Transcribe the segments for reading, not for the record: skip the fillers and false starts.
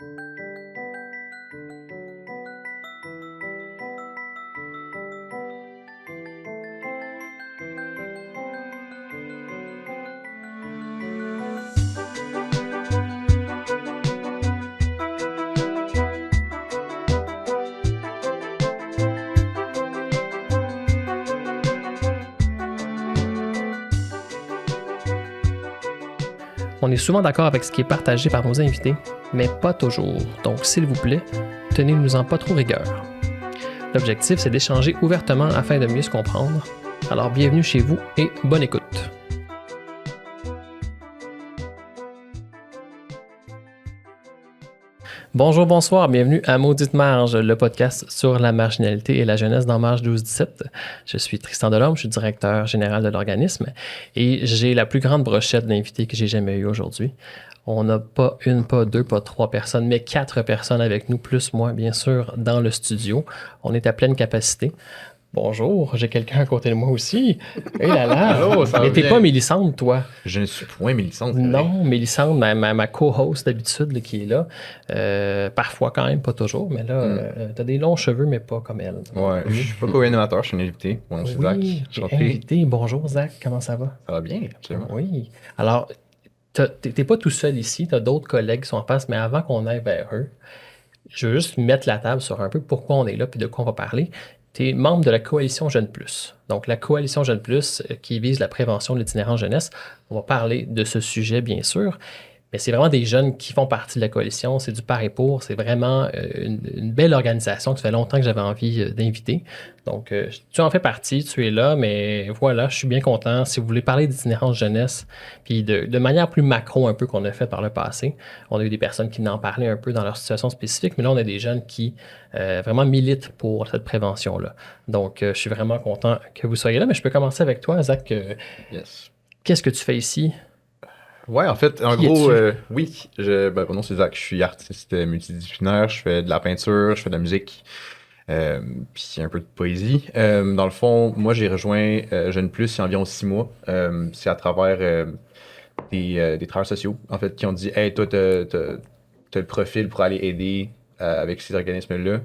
On est souvent d'accord avec ce qui est partagé par nos invités, mais pas toujours. Donc, s'il vous plaît, tenez-nous-en pas trop rigueur. L'objectif, c'est d'échanger ouvertement afin de mieux se comprendre. Alors, bienvenue chez vous et bonne écoute. Bonjour, bonsoir, bienvenue à Maudite Marge, le podcast sur la marginalité et la jeunesse dans Marge 12-17. Je suis Tristan Delorme, je suis directeur général de l'organisme et j'ai la plus grande brochette d'invités que j'ai jamais eu aujourd'hui. On n'a pas une, pas deux, pas trois personnes, mais 4 personnes avec nous, plus moi, bien sûr, dans le studio. On est à pleine capacité. Bonjour, j'ai quelqu'un à côté de moi aussi. Hé là là! Allô, ça va mais t'es bien? pas Mélissande, toi? Je ne suis point Mélissande. c'est vrai. Non, Mélissande, ma co-host d'habitude là, qui est là. Parfois quand même, pas toujours, mais là, t'as des longs cheveux, mais pas comme elle. Ouais, je suis pas co-animateur, je suis un invité. Mon nom c'est Zach. Oui, t'es Enchanté. invité. Bonjour Zach, comment ça va? Ça va bien, absolument. Oui. Alors, t'es pas tout seul ici, t'as d'autres collègues qui sont en face, mais avant qu'on aille vers eux, je veux juste mettre la table sur un peu pourquoi on est là puis de quoi on va parler. Tu es membre de la Coalition Jeunes Plus. Donc, la Coalition Jeunes Plus qui vise la prévention de l'itinérance jeunesse. On va parler de ce sujet, bien sûr. Mais c'est vraiment des jeunes qui font partie de la coalition. C'est du par et pour. C'est vraiment une belle organisation que ça fait longtemps que j'avais envie d'inviter. Donc, tu en fais partie, tu es là, mais voilà, je suis bien content. Si vous voulez parler d'itinérance jeunesse, puis de manière plus macro un peu qu'on a fait par le passé, on a eu des personnes qui en parlaient un peu dans leur situation spécifique, mais là, on a des jeunes qui vraiment militent pour cette prévention-là. Donc, je suis vraiment content que vous soyez là, mais je peux commencer avec toi, Zach. Yes. Qu'est-ce que tu fais ici? Ouais, en fait, en Qui gros, es-tu? oui, mon nom c'est Zach, je suis artiste multidisciplinaire, je fais de la peinture, je fais de la musique, puis un peu de poésie. Dans le fond, moi j'ai rejoint Jeune Plus il y a environ 6 mois. C'est à travers des travailleurs sociaux, en fait, qui ont dit « Hey, toi, t'as le profil pour aller aider avec ces organismes-là. »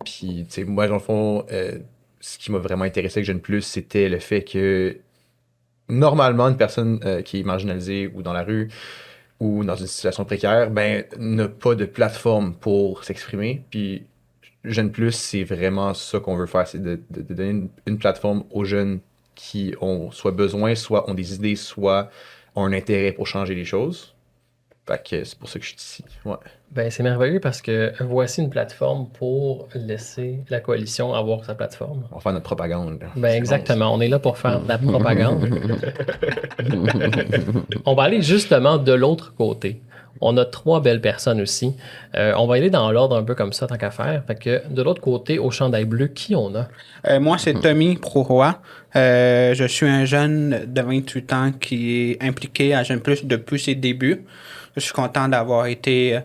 Puis, tu sais, moi, dans le fond, ce qui m'a vraiment intéressé avec Jeune Plus, c'était le fait que normalement, une personne qui est marginalisée ou dans la rue ou dans une situation précaire, ben, n'a pas de plateforme pour s'exprimer. Puis, Jeune Plus, c'est vraiment ça qu'on veut faire, c'est de donner une plateforme aux jeunes qui ont soit besoin, soit ont des idées, soit ont un intérêt pour changer les choses. Fait que c'est pour ça que je suis ici. Ouais. Ben, c'est merveilleux parce que voici une plateforme pour laisser la coalition avoir sa plateforme. On va faire notre propagande. Ben, exactement. On est là pour faire de la propagande. On va aller justement de l'autre côté. On a 3 belles personnes aussi. On va aller dans l'ordre un peu comme ça, tant qu'à faire. Fait que de l'autre côté, au chandail bleu, qui on a? Moi, c'est Tommy Prouroy. Je suis un jeune de 28 ans qui est impliqué à Jeune Plus depuis ses débuts. Je suis content d'avoir été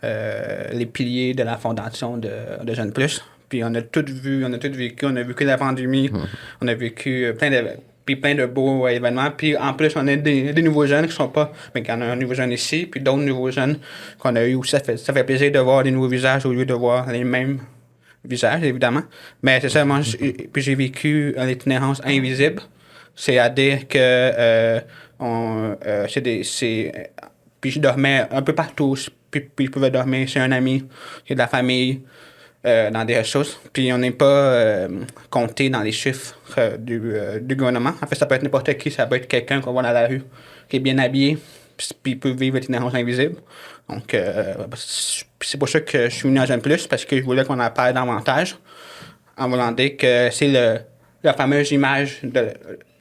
les piliers de la fondation de Jeune Plus. Puis on a tout vu, on a tout vécu. On a vécu la pandémie, on a vécu plein de beaux événements. Puis en plus, on a des nouveaux jeunes qui sont pas... Mais il y en a un nouveau jeune ici, puis d'autres nouveaux jeunes qu'on a eu aussi. Ça fait plaisir de voir des nouveaux visages au lieu de voir les mêmes visage, évidemment. Mais c'est ça, moi, puis j'ai vécu l'itinérance invisible. C'est-à-dire que puis je dormais un peu partout. Puis je pouvais dormir chez un ami, chez de la famille, dans des ressources. Puis on n'est pas compté dans les chiffres du gouvernement. En fait, ça peut être n'importe qui. Ça peut être quelqu'un qu'on voit dans la rue, qui est bien habillé, puis il peut vivre l'itinérance invisible. Donc, c'est pour ça que je suis venu à Jeune Plus, parce que je voulais qu'on en parle davantage, en voulant dire que c'est la fameuse image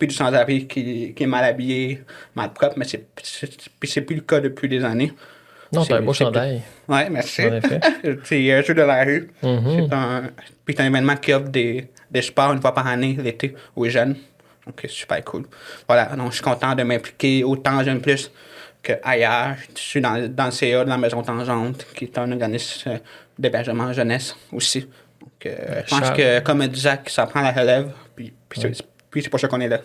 du sans-abri qui est mal habillé, mal propre, mais c'est plus le cas depuis des années. Non, t'as un beau chandail. Oui, merci. En effet. C'est un jeu de la rue. Mhm. C'est un événement qui offre des sports une fois par année, l'été, aux jeunes. Donc, c'est super cool. Voilà, donc je suis content de m'impliquer autant à Jeune Plus qu'ailleurs. Je suis dans le CA de la Maison Tangente, qui est un organisme d'hébergement jeunesse aussi. Donc, je pense que, comme dit Jacques, ça prend la relève, puis c'est pour ça qu'on est là.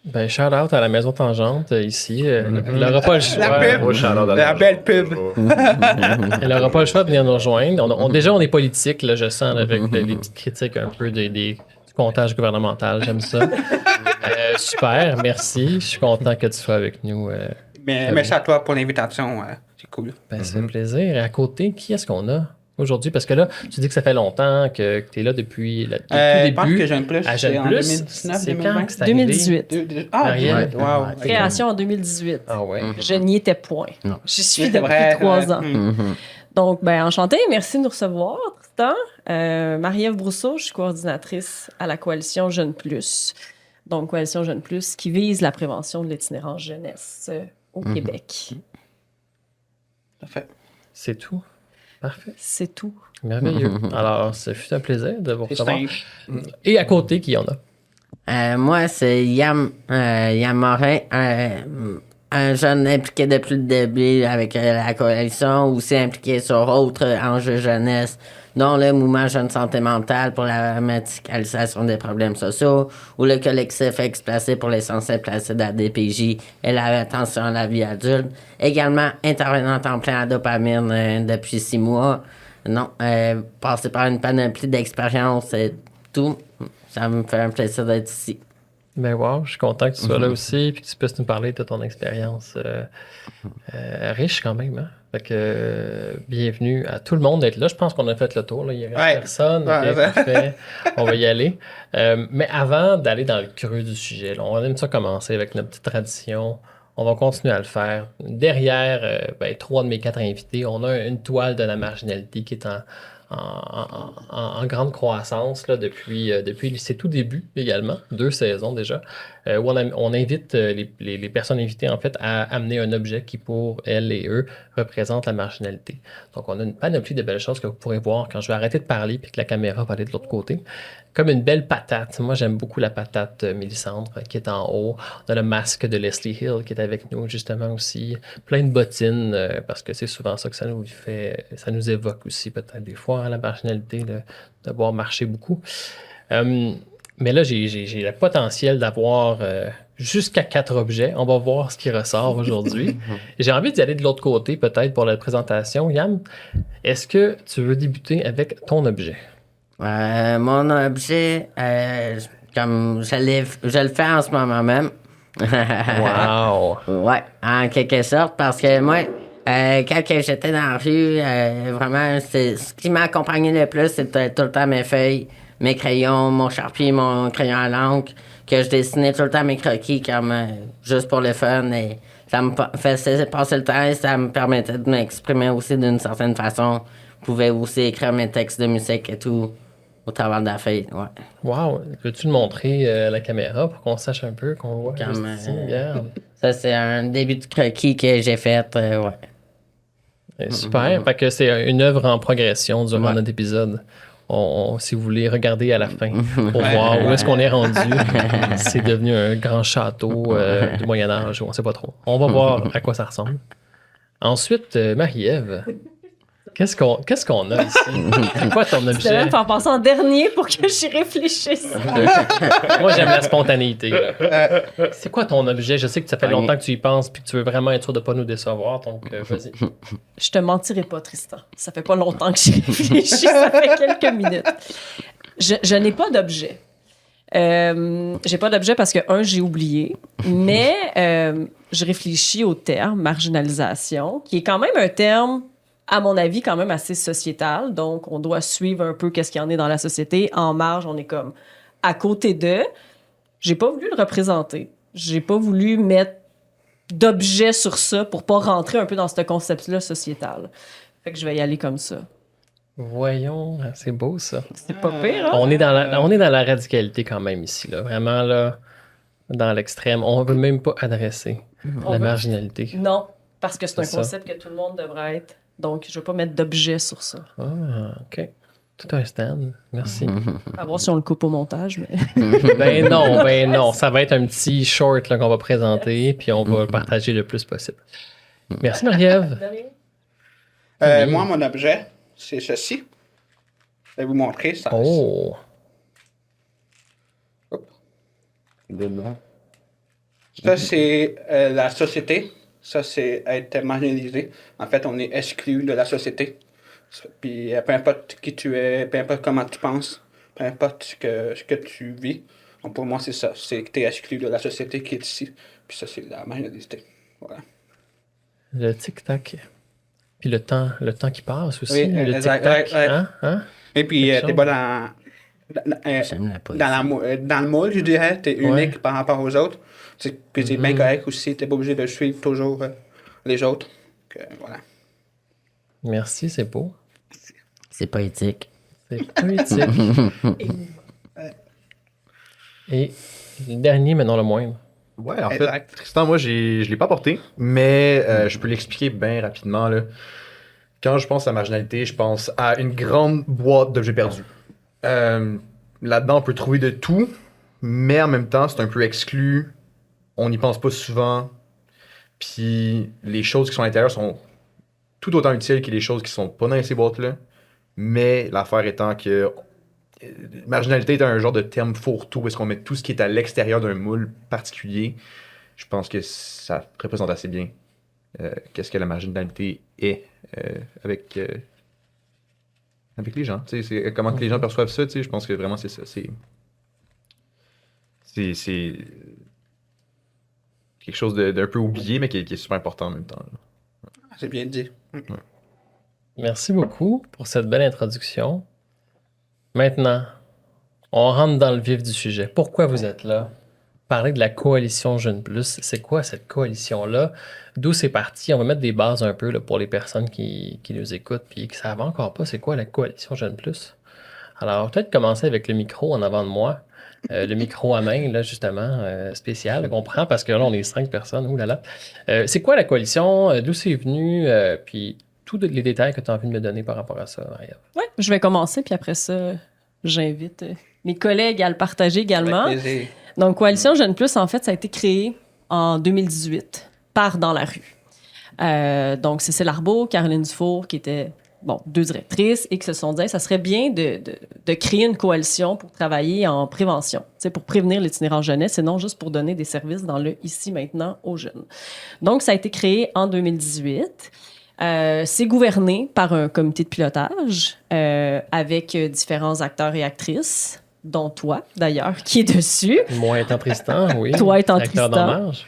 Ben, shout-out à la Maison Tangente, ici. Elle n'aura pas le choix. La pub. Gros shout-out à La belle pub. Elle n'aura pas le choix de venir nous rejoindre. Déjà, on est politique, là, je sens, là, avec les petites critiques un peu du comptage gouvernemental. J'aime ça. Super, merci. Je suis content que tu sois avec nous. Merci à toi pour l'invitation. C'est cool. Ben, ça fait plaisir. Et à côté, qui est-ce qu'on a aujourd'hui? Parce que là, tu dis que ça fait longtemps que tu es là depuis le tout Je pense début. que Jeune Plus, À c'est Jeune en Plus, 2019, c'est 2020. quand que c'est arrivé? 2018. Ah, Marielle? wow. Ouais. Création en 2018. Ah ouais. Je n'y étais point. Non. J'y suis C'est depuis vrai, 3 ans. Mm. Donc, ben, enchantée. Merci de nous recevoir, Tristan. Marie-Ève Brousseau, je suis coordinatrice à la Coalition Jeune Plus. Donc, Coalition Jeune Plus qui vise la prévention de l'itinérance jeunesse au Québec. Parfait. C'est tout. Parfait. C'est tout. Merveilleux. Alors, ce fut un plaisir de vous C'est recevoir. simple. Et à côté, qui y en a? Moi, c'est Yam Morin, un jeune impliqué depuis le début avec la coalition, aussi impliqué sur autres enjeux jeunesse, dont le mouvement Jeune Santé Mentale pour la médicalisation des problèmes sociaux, ou le collectif Ex-Placé pour l'essentiel placé de la DPJ et l'attention à la vie adulte. Également intervenante en plein à dopamine depuis 6 mois. Non, passé par une panoplie d'expériences et tout. Ça me fait un plaisir d'être ici. Ben wow, je suis content que tu sois là aussi et que tu puisses nous parler de ton expérience riche quand même. Hein? Fait que bienvenue à tout le monde d'être là. Je pense qu'on a fait le tour. Là. Il n'y a Ouais. personne. Ouais, Ok, ouais. parfait. On va y aller. Mais avant d'aller dans le creux du sujet, là, on aime ça commencer avec notre petite tradition. On va continuer à le faire. Derrière 3 de mes 4 invités, on a une toile de la marginalité qui est en grande croissance là, depuis ses tout débuts également, 2 saisons déjà, où on invite les personnes invitées en fait à amener un objet qui pour elles et eux représente la marginalité. Donc on a une panoplie de belles choses que vous pourrez voir quand je vais arrêter de parler puis que la caméra va aller de l'autre côté. Comme une belle patate. Moi j'aime beaucoup la patate Mélissandre qui est en haut. On a le masque de Leslie Hill qui est avec nous justement aussi. Plein de bottines parce que c'est souvent ça que ça nous évoque aussi peut-être des fois. La marginalité, de voir marcher beaucoup. Mais là, j'ai le potentiel d'avoir jusqu'à 4 objets. On va voir ce qui ressort aujourd'hui. J'ai envie d'y aller de l'autre côté, peut-être, pour la présentation. Yann, est-ce que tu veux débuter avec ton objet? Mon objet, comme je le fais en ce moment même. Wow! Ouais, en quelque sorte, parce que moi, quand que j'étais dans la rue, vraiment, ce qui m'a accompagné le plus, c'était tout le temps mes feuilles, mes crayons, mon charpie, mon crayon à l'encre, que je dessinais tout le temps mes croquis comme juste pour le fun. Et ça me faisait passer le temps et ça me permettait de m'exprimer aussi d'une certaine façon. Je pouvais aussi écrire mes textes de musique et tout au travers de la feuille, ouais. Wow! Peux-tu le montrer à la caméra pour qu'on sache un peu, qu'on voit? Comme, juste ici? Regarde. Ça, c'est un début de croquis que j'ai fait, ouais. Super. Fait que c'est une œuvre en progression durant Ouais. notre épisode. Si vous voulez regarder à la fin pour voir où est-ce qu'on est rendu, c'est devenu un grand château du Moyen-Âge, on ne sait pas trop. On va voir à quoi ça ressemble. Ensuite, Marie-Ève, qu'est-ce qu'on a ici? C'est quoi ton Tu devais objet? me faire passer en dernier pour que j'y réfléchisse. Moi, j'aime la spontanéité. Là. C'est quoi ton objet? Je sais que ça fait longtemps que tu y penses et que tu veux vraiment être sûr de ne pas nous décevoir, donc vas-y. Je te mentirai pas, Tristan. Ça fait pas longtemps que j'y réfléchis, ça fait quelques minutes. Je n'ai pas d'objet. J'ai pas d'objet parce que, j'ai oublié, mais je réfléchis au terme marginalisation, qui est quand même un terme, à mon avis, quand même assez sociétal. Donc, on doit suivre un peu qu'est-ce qu'il y en est dans la société. En marge, on est comme à côté d'eux. J'ai pas voulu le représenter. J'ai pas voulu mettre d'objet sur ça pour pas rentrer un peu dans ce concept-là sociétal. Fait que je vais y aller comme ça. Voyons, c'est beau ça. C'est pas pire, hein? On est dans la radicalité quand même ici, là. Vraiment là, dans l'extrême. On ne veut même pas adresser la marginalité. Non, parce que c'est un C'est ça. concept que tout le monde devrait être. Donc, je veux pas mettre d'objet sur ça. Ah, OK. Tout un stand. Merci. À voir si on le coupe au montage, mais... Ben non. Ça va être un petit short là, qu'on va présenter, puis on va le partager le plus possible. Merci, Marie-Ève. Moi, mon objet, c'est ceci. Je vais vous montrer ça. Oh. Hop. Ça, c'est la société. Ça, c'est être marginalisé. En fait, on est exclu de la société. Puis, peu importe qui tu es, peu importe comment tu penses, peu importe ce que tu vis, donc, pour moi, c'est ça. C'est que tu es exclu de la société qui est ici. Puis ça, c'est la marginalité. Voilà. Le tic-tac. Puis le temps qui passe aussi. Oui, Le exact, tic-tac. ouais. Hein? Hein? Et puis, Quelque t'es chose. pas dans, J'aime la poésie. dans le moule, je dirais. T'es unique Ouais. par rapport aux autres. Puis c'est bien Mhm. correct aussi. T'es pas obligé de suivre toujours les autres. Voilà. Merci, c'est beau. C'est poétique. C'est poétique. Et le dernier, mais non le moindre. Ouais, en fait, Exact. Tristan, moi, je l'ai pas porté, mais je peux l'expliquer bien rapidement, là. Quand je pense à marginalité, je pense à une grande boîte d'objets perdus. Là-dedans, on peut trouver de tout, mais en même temps, c'est un peu exclu. On n'y pense pas souvent. Puis les choses qui sont à l'intérieur sont tout autant utiles que les choses qui sont pas dans ces boîtes-là. Mais l'affaire étant que marginalité est un genre de terme fourre-tout où est-ce qu'on met tout ce qui est à l'extérieur d'un moule particulier. Je pense que ça représente assez bien qu'est-ce que la marginalité est avec, avec les gens. Tu sais, c'est comment que les gens perçoivent ça. Tu sais, je pense que vraiment c'est ça. C'est quelque chose d'un peu oublié, mais qui est super important en même temps, là. C'est bien dit. Merci beaucoup pour cette belle introduction. Maintenant, on rentre dans le vif du sujet. Pourquoi vous êtes là? Parler de la coalition Jeune Plus. C'est quoi cette coalition-là? D'où c'est parti? On va mettre des bases un peu là, pour les personnes qui nous écoutent et qui ne savent encore pas c'est quoi la coalition Jeune Plus. Alors, peut-être commencer avec le micro en avant de moi. Le micro à main, là, justement, spécial, qu'on prend parce que là, on est 5 personnes. Ouh là là. C'est quoi la coalition? D'où c'est venu? Puis tous les détails que tu as envie de me donner par rapport à ça, Maria. Oui, je vais commencer, puis après ça, j'invite mes collègues à le partager également. Avec plaisir. Donc, Coalition Jeune Plus, en fait, ça a été créé en 2018 par Dans la rue. Donc, Cécile Arbault, Caroline Dufour, qui étaient deux directrices et qui se sont dit, ça serait bien de créer une coalition pour travailler en prévention, pour prévenir l'itinérance jeunesse et non juste pour donner des services dans le ici, maintenant aux jeunes. Donc, ça a été créé en 2018. C'est gouverné par un comité de pilotage avec différents acteurs et actrices, dont toi, d'ailleurs, qui est dessus. Moi étant Tristan, oui. Toi étant Acteur Tristan. d'en marge.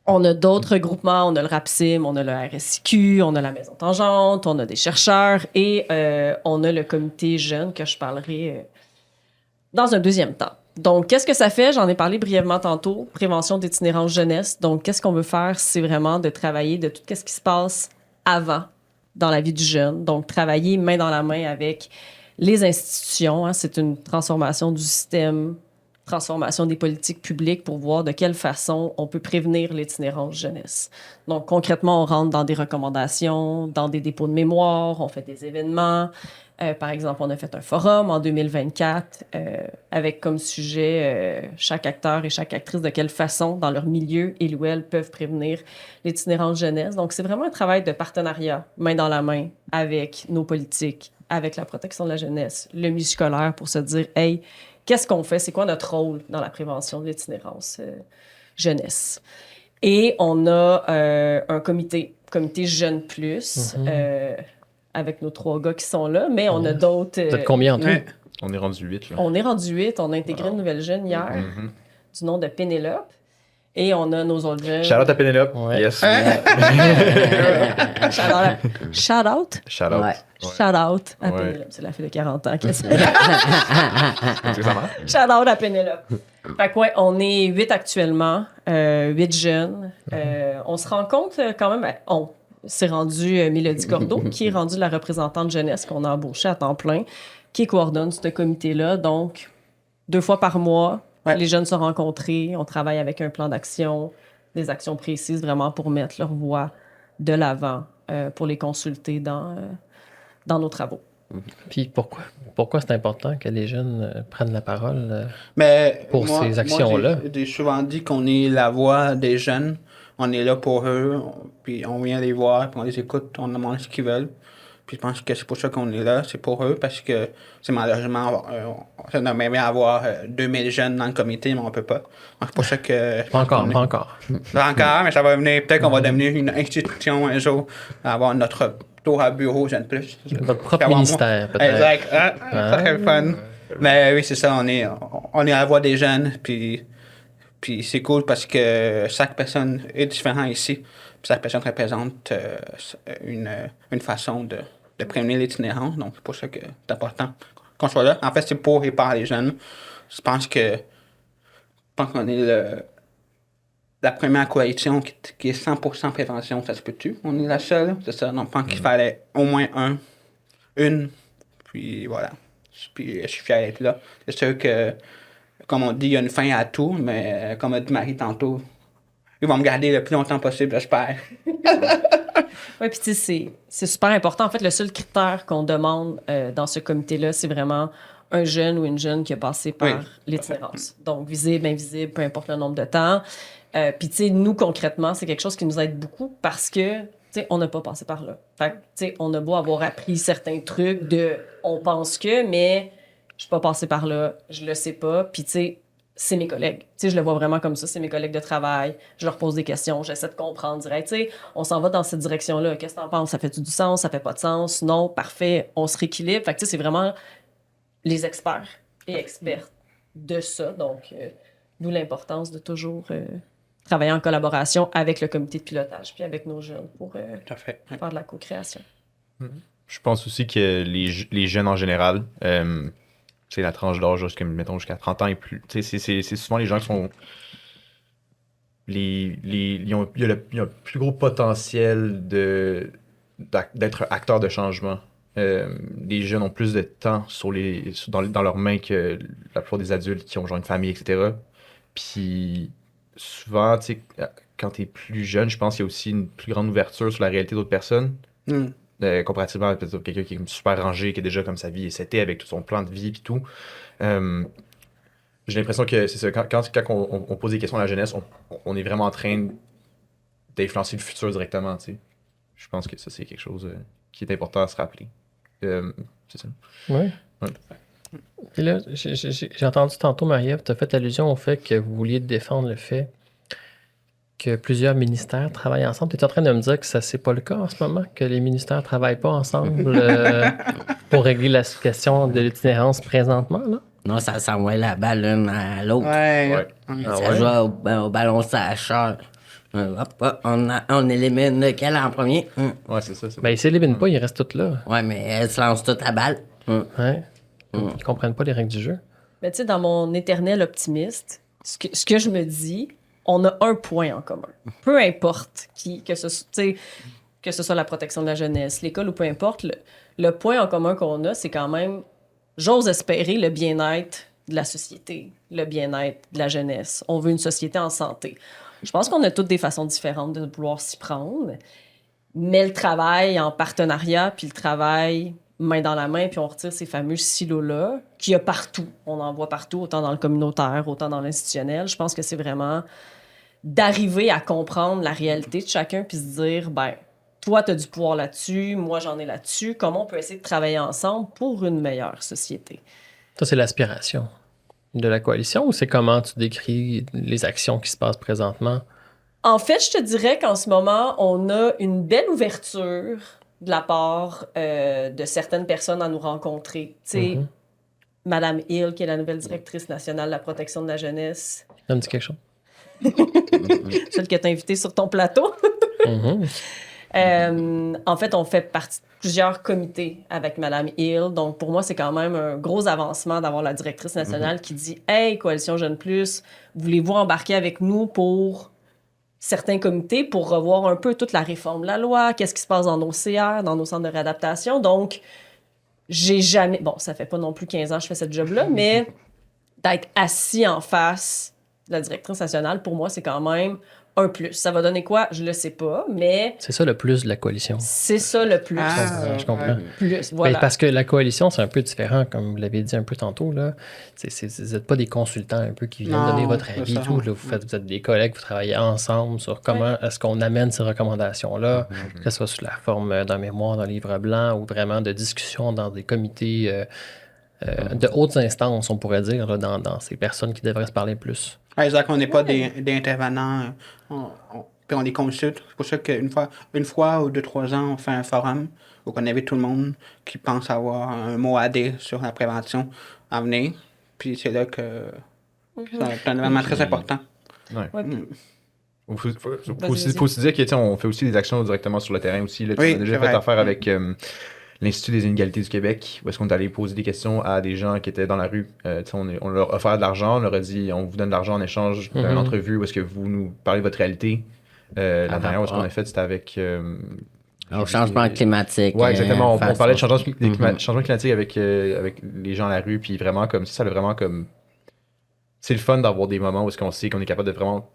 On a d'autres groupements, on a le RAPSIM, on a le RSIQ, on a la Maison Tangente, on a des chercheurs et on a le comité jeune que je parlerai dans un deuxième temps. Donc, qu'est-ce que ça fait? J'en ai parlé brièvement tantôt. Prévention d'itinérance jeunesse. Donc, qu'est-ce qu'on veut faire? C'est vraiment de travailler de tout ce qui se passe avant dans la vie du jeune. Donc, travailler main dans la main avec les institutions. Hein, c'est une transformation du système, transformation des politiques publiques pour voir de quelle façon on peut prévenir l'itinérance jeunesse. Donc, concrètement, on rentre dans des recommandations, dans des dépôts de mémoire, on fait des événements. Par exemple, on a fait un forum en 2024 avec comme sujet chaque acteur et chaque actrice de quelle façon, dans leur milieu, ils ou elles peuvent prévenir l'itinérance jeunesse. Donc, c'est vraiment un travail de partenariat, main dans la main, avec nos politiques, avec la protection de la jeunesse, le milieu scolaire, pour se dire, hey, qu'est-ce qu'on fait? C'est quoi notre rôle dans la prévention de l'itinérance jeunesse? Et on a un comité Jeune Plus, avec nos 3 gars qui sont là, mais on a d'autres... Vous êtes combien en tout? Ouais. On est rendu 8, là. On est rendu 8. On a intégré une nouvelle jeune hier, du nom de Pénélope. Et on a nos autres jeunes. Shout out à Pénélope. Ouais. Yes. Shout out. Shout out. Ouais. Shout out à Ouais. Pénélope. C'est la fille de 40 ans qui Est-ce que ça marche? Shout out à Pénélope. Fait que ouais, on est 8 actuellement, 8 jeunes. On se rend compte quand même, c'est rendu Mélodie Cordeau, qui est rendue la représentante jeunesse qu'on a embauchée à temps plein, qui coordonne ce comité-là. Donc, 2 fois par mois, Ouais. les jeunes se rencontrent, on travaille avec un plan d'action, des actions précises vraiment pour mettre leur voix de l'avant, pour les consulter dans nos travaux. Puis pourquoi c'est important que les jeunes prennent la parole? Mais Pour ces actions-là. J'ai souvent dit qu'on est la voix des jeunes. On est là pour eux, puis on vient les voir, puis on les écoute, on demande ce qu'ils veulent. Puis je pense que c'est pour ça qu'on est là, c'est pour eux, parce que c'est malheureusement, on aimerait bien avoir 2000 jeunes dans le comité, mais on peut pas. Donc, c'est pour ça que... Pas encore, pas encore. Pas encore, mais ça va venir. Peut-être qu'on va devenir une institution un jour, avoir notre tour à bureau, Jeune Plus. Votre propre Avoir ministère, peut-être. Exact. Ça serait le fun. Mais oui, c'est ça, on est à la voix des jeunes, puis c'est cool parce que chaque personne est différente ici. Puis chaque personne représente une façon de prévenir l'itinérance. Donc, c'est pour ça que c'est important qu'on soit là. En fait, c'est pour et par les jeunes. Je pense qu'on est la première coalition qui est 100% prévention. Ça se peut-tu? On est la seule, c'est ça. Donc, je pense qu'il fallait au moins une. Puis voilà. Puis je suis fier d'être là. C'est sûr que, comme on dit, il y a une fin à tout, mais comme a dit Marie tantôt, ils vont me garder le plus longtemps possible, j'espère. Oui, puis tu sais, c'est super important. En fait, le seul critère qu'on demande dans ce comité-là, c'est vraiment un jeune ou une jeune qui a passé par l'itinérance. Donc, visible, invisible, peu importe le nombre de temps. Puis, tu sais, nous, concrètement, c'est quelque chose qui nous aide beaucoup parce que, tu sais, on n'a pas passé par là. Fait que, tu sais, on a beau avoir appris certains trucs de « on pense que », mais je suis pas passé par là, je le sais pas. Puis, tu sais, c'est mes collègues. Tu sais, je le vois vraiment comme ça. C'est mes collègues de travail. Je leur pose des questions. J'essaie de comprendre. Tu sais, on s'en va dans cette direction-là. Qu'est-ce que t'en penses? Ça fait du sens? Ça fait pas de sens? Non? Parfait. On se rééquilibre. Fait que, tu sais, c'est vraiment les experts et expertes de ça. Donc, d'où l'importance de toujours travailler en collaboration avec le comité de pilotage puis avec nos jeunes pour Tout à fait. faire de la co-création. Je pense aussi que les jeunes en général, c'est la tranche d'âge jusqu'à 30 ans et plus. C'est souvent les gens qui sont. Ils ont le plus gros potentiel d'être acteurs de changement. Les jeunes ont plus de temps dans leurs mains que la plupart des adultes qui ont genre une famille, etc. Puis souvent, tu sais, quand tu es plus jeune, je pense qu'il y a aussi une plus grande ouverture sur la réalité d'autres personnes. Comparativement à peut-être quelqu'un qui est super rangé, qui est déjà comme sa vie et c'était avec tout son plan de vie et tout. J'ai l'impression que c'est ça, quand on pose des questions à la jeunesse, on est vraiment en train d'influencer le futur directement, tu sais. Je pense que ça, c'est quelque chose qui est important à se rappeler. C'est ça. Oui. Ouais. Et là, j'ai entendu tantôt, Marie-Ève, tu as fait allusion au fait que vous vouliez défendre le fait que plusieurs ministères travaillent ensemble. Tu es en train de me dire que ça, c'est pas le cas en ce moment, que les ministères ne travaillent pas ensemble pour régler la question de l'itinérance présentement, là? Non, ça s'envoie la balle l'une à l'autre. Ouais. Ça joue au ballon sacheur. On élimine lequel en premier? Ouais, c'est ça. Ben, ils s'éliminent pas, ils restent tous là. Ouais, mais elle se lance toute à balle. Ouais. Ils comprennent pas les règles du jeu. Mais tu sais, dans mon éternel optimiste, ce que je me dis, on a un point en commun. Peu importe que ce soit la protection de la jeunesse, l'école ou peu importe, le point en commun qu'on a, c'est quand même, j'ose espérer, le bien-être de la société, le bien-être de la jeunesse. On veut une société en santé. Je pense qu'on a toutes des façons différentes de vouloir s'y prendre, mais le travail en partenariat, puis le travail main dans la main, puis on retire ces fameux silos-là, qu'il y a partout. On en voit partout, autant dans le communautaire, autant dans l'institutionnel. Je pense que c'est vraiment d'arriver à comprendre la réalité de chacun, puis se dire, ben, toi, tu as du pouvoir là-dessus, moi, j'en ai là-dessus. Comment on peut essayer de travailler ensemble pour une meilleure société? Ça, c'est l'aspiration de la coalition ou c'est comment tu décris les actions qui se passent présentement? En fait, je te dirais qu'en ce moment, on a une belle ouverture de la part de certaines personnes à nous rencontrer. Tu sais, Madame Hill, qui est la nouvelle directrice nationale de la protection de la jeunesse. Ça me dit quelque chose. Celle qui t'a invité sur ton plateau. En fait, on fait partie de plusieurs comités avec Madame Hill. Donc, pour moi, c'est quand même un gros avancement d'avoir la directrice nationale qui dit « Hey, Coalition Jeune Plus, voulez-vous embarquer avec nous pour certains comités pour revoir un peu toute la réforme de la loi, qu'est-ce qui se passe dans nos CR, dans nos centres de réadaptation. » Donc, j'ai jamais... Bon, ça fait pas non plus 15 ans que je fais ce job-là, mais d'être assis en face de la directrice nationale, pour moi, c'est quand même un plus. Ça va donner quoi? Je le sais pas, mais C'est ça le plus de la coalition. c'est ça le plus. Je comprends. Plus, Ben, voilà. parce que la coalition, c'est un peu différent, comme vous l'avez dit un peu tantôt. Là. Vous n'êtes pas des consultants un peu qui viennent Non, donner votre c'est avis et ça. tout. Là. Vous êtes des collègues, vous travaillez ensemble sur comment est-ce qu'on amène ces recommandations-là, que ce soit sous la forme d'un mémoire, d'un livre blanc ou vraiment de discussion dans des comités de hautes instances, on pourrait dire, là, dans ces personnes qui devraient se parler plus. Exact, on n'est pas des intervenants, puis on les consulte. C'est pour ça une fois ou 2, 3 ans, on fait un forum où on invite tout le monde qui pense avoir un mot à dire sur la prévention à venir. Puis c'est là que c'est un événement très important. Ouais. Ouais, puis- Il faut, Vas-y. faut se dire que, tu sais, on fait aussi des actions directement sur le terrain aussi. Là. Oui, On a déjà c'est fait vrai. affaire avec l'Institut des inégalités du Québec, où est-ce qu'on est allé poser des questions à des gens qui étaient dans la rue. Tu sais, on leur a offert de l'argent, on leur a dit on vous donne de l'argent en échange d'une entrevue où est-ce que vous nous parlez de votre réalité. La dernière où est-ce qu'on a fait, c'était avec... Au changement climatique. Ouais, exactement. On face parlait de au- changement climatique avec les gens à la rue, puis vraiment comme ça, vraiment comme... C'est le fun d'avoir des moments où est-ce qu'on sait qu'on est capable de vraiment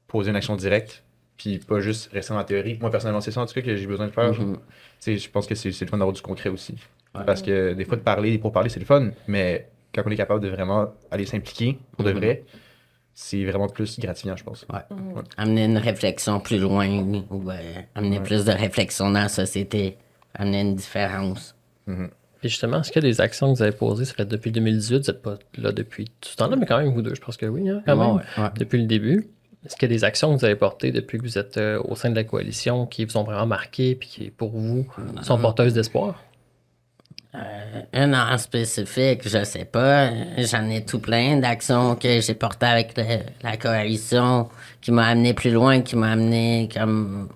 poser une action directe, puis pas juste rester dans la théorie. Moi, personnellement, c'est ça en tout cas que j'ai besoin de faire. Tu sais, je pense que c'est le fun d'avoir du concret aussi. Parce que des fois, pour parler, c'est le fun, mais quand on est capable de vraiment aller s'impliquer pour de vrai, c'est vraiment plus gratifiant, je pense. Ouais. Amener une réflexion plus loin ou amener plus de réflexion dans la société. Amener une différence. Et justement, est-ce qu'il y a des actions que vous avez posées, ça fait depuis 2018, vous n'êtes pas là depuis tout ce temps-là, mais quand même, vous deux, je pense que oui, hein, quand même, Ouais. depuis le début. Est-ce qu'il y a des actions que vous avez portées depuis que vous êtes au sein de la coalition qui vous ont vraiment marqué et qui, pour vous, sont porteuses d'espoir? Une en spécifique, je sais pas. J'en ai tout plein d'actions que j'ai portées avec la coalition qui m'a amené plus loin, qui m'a amené comme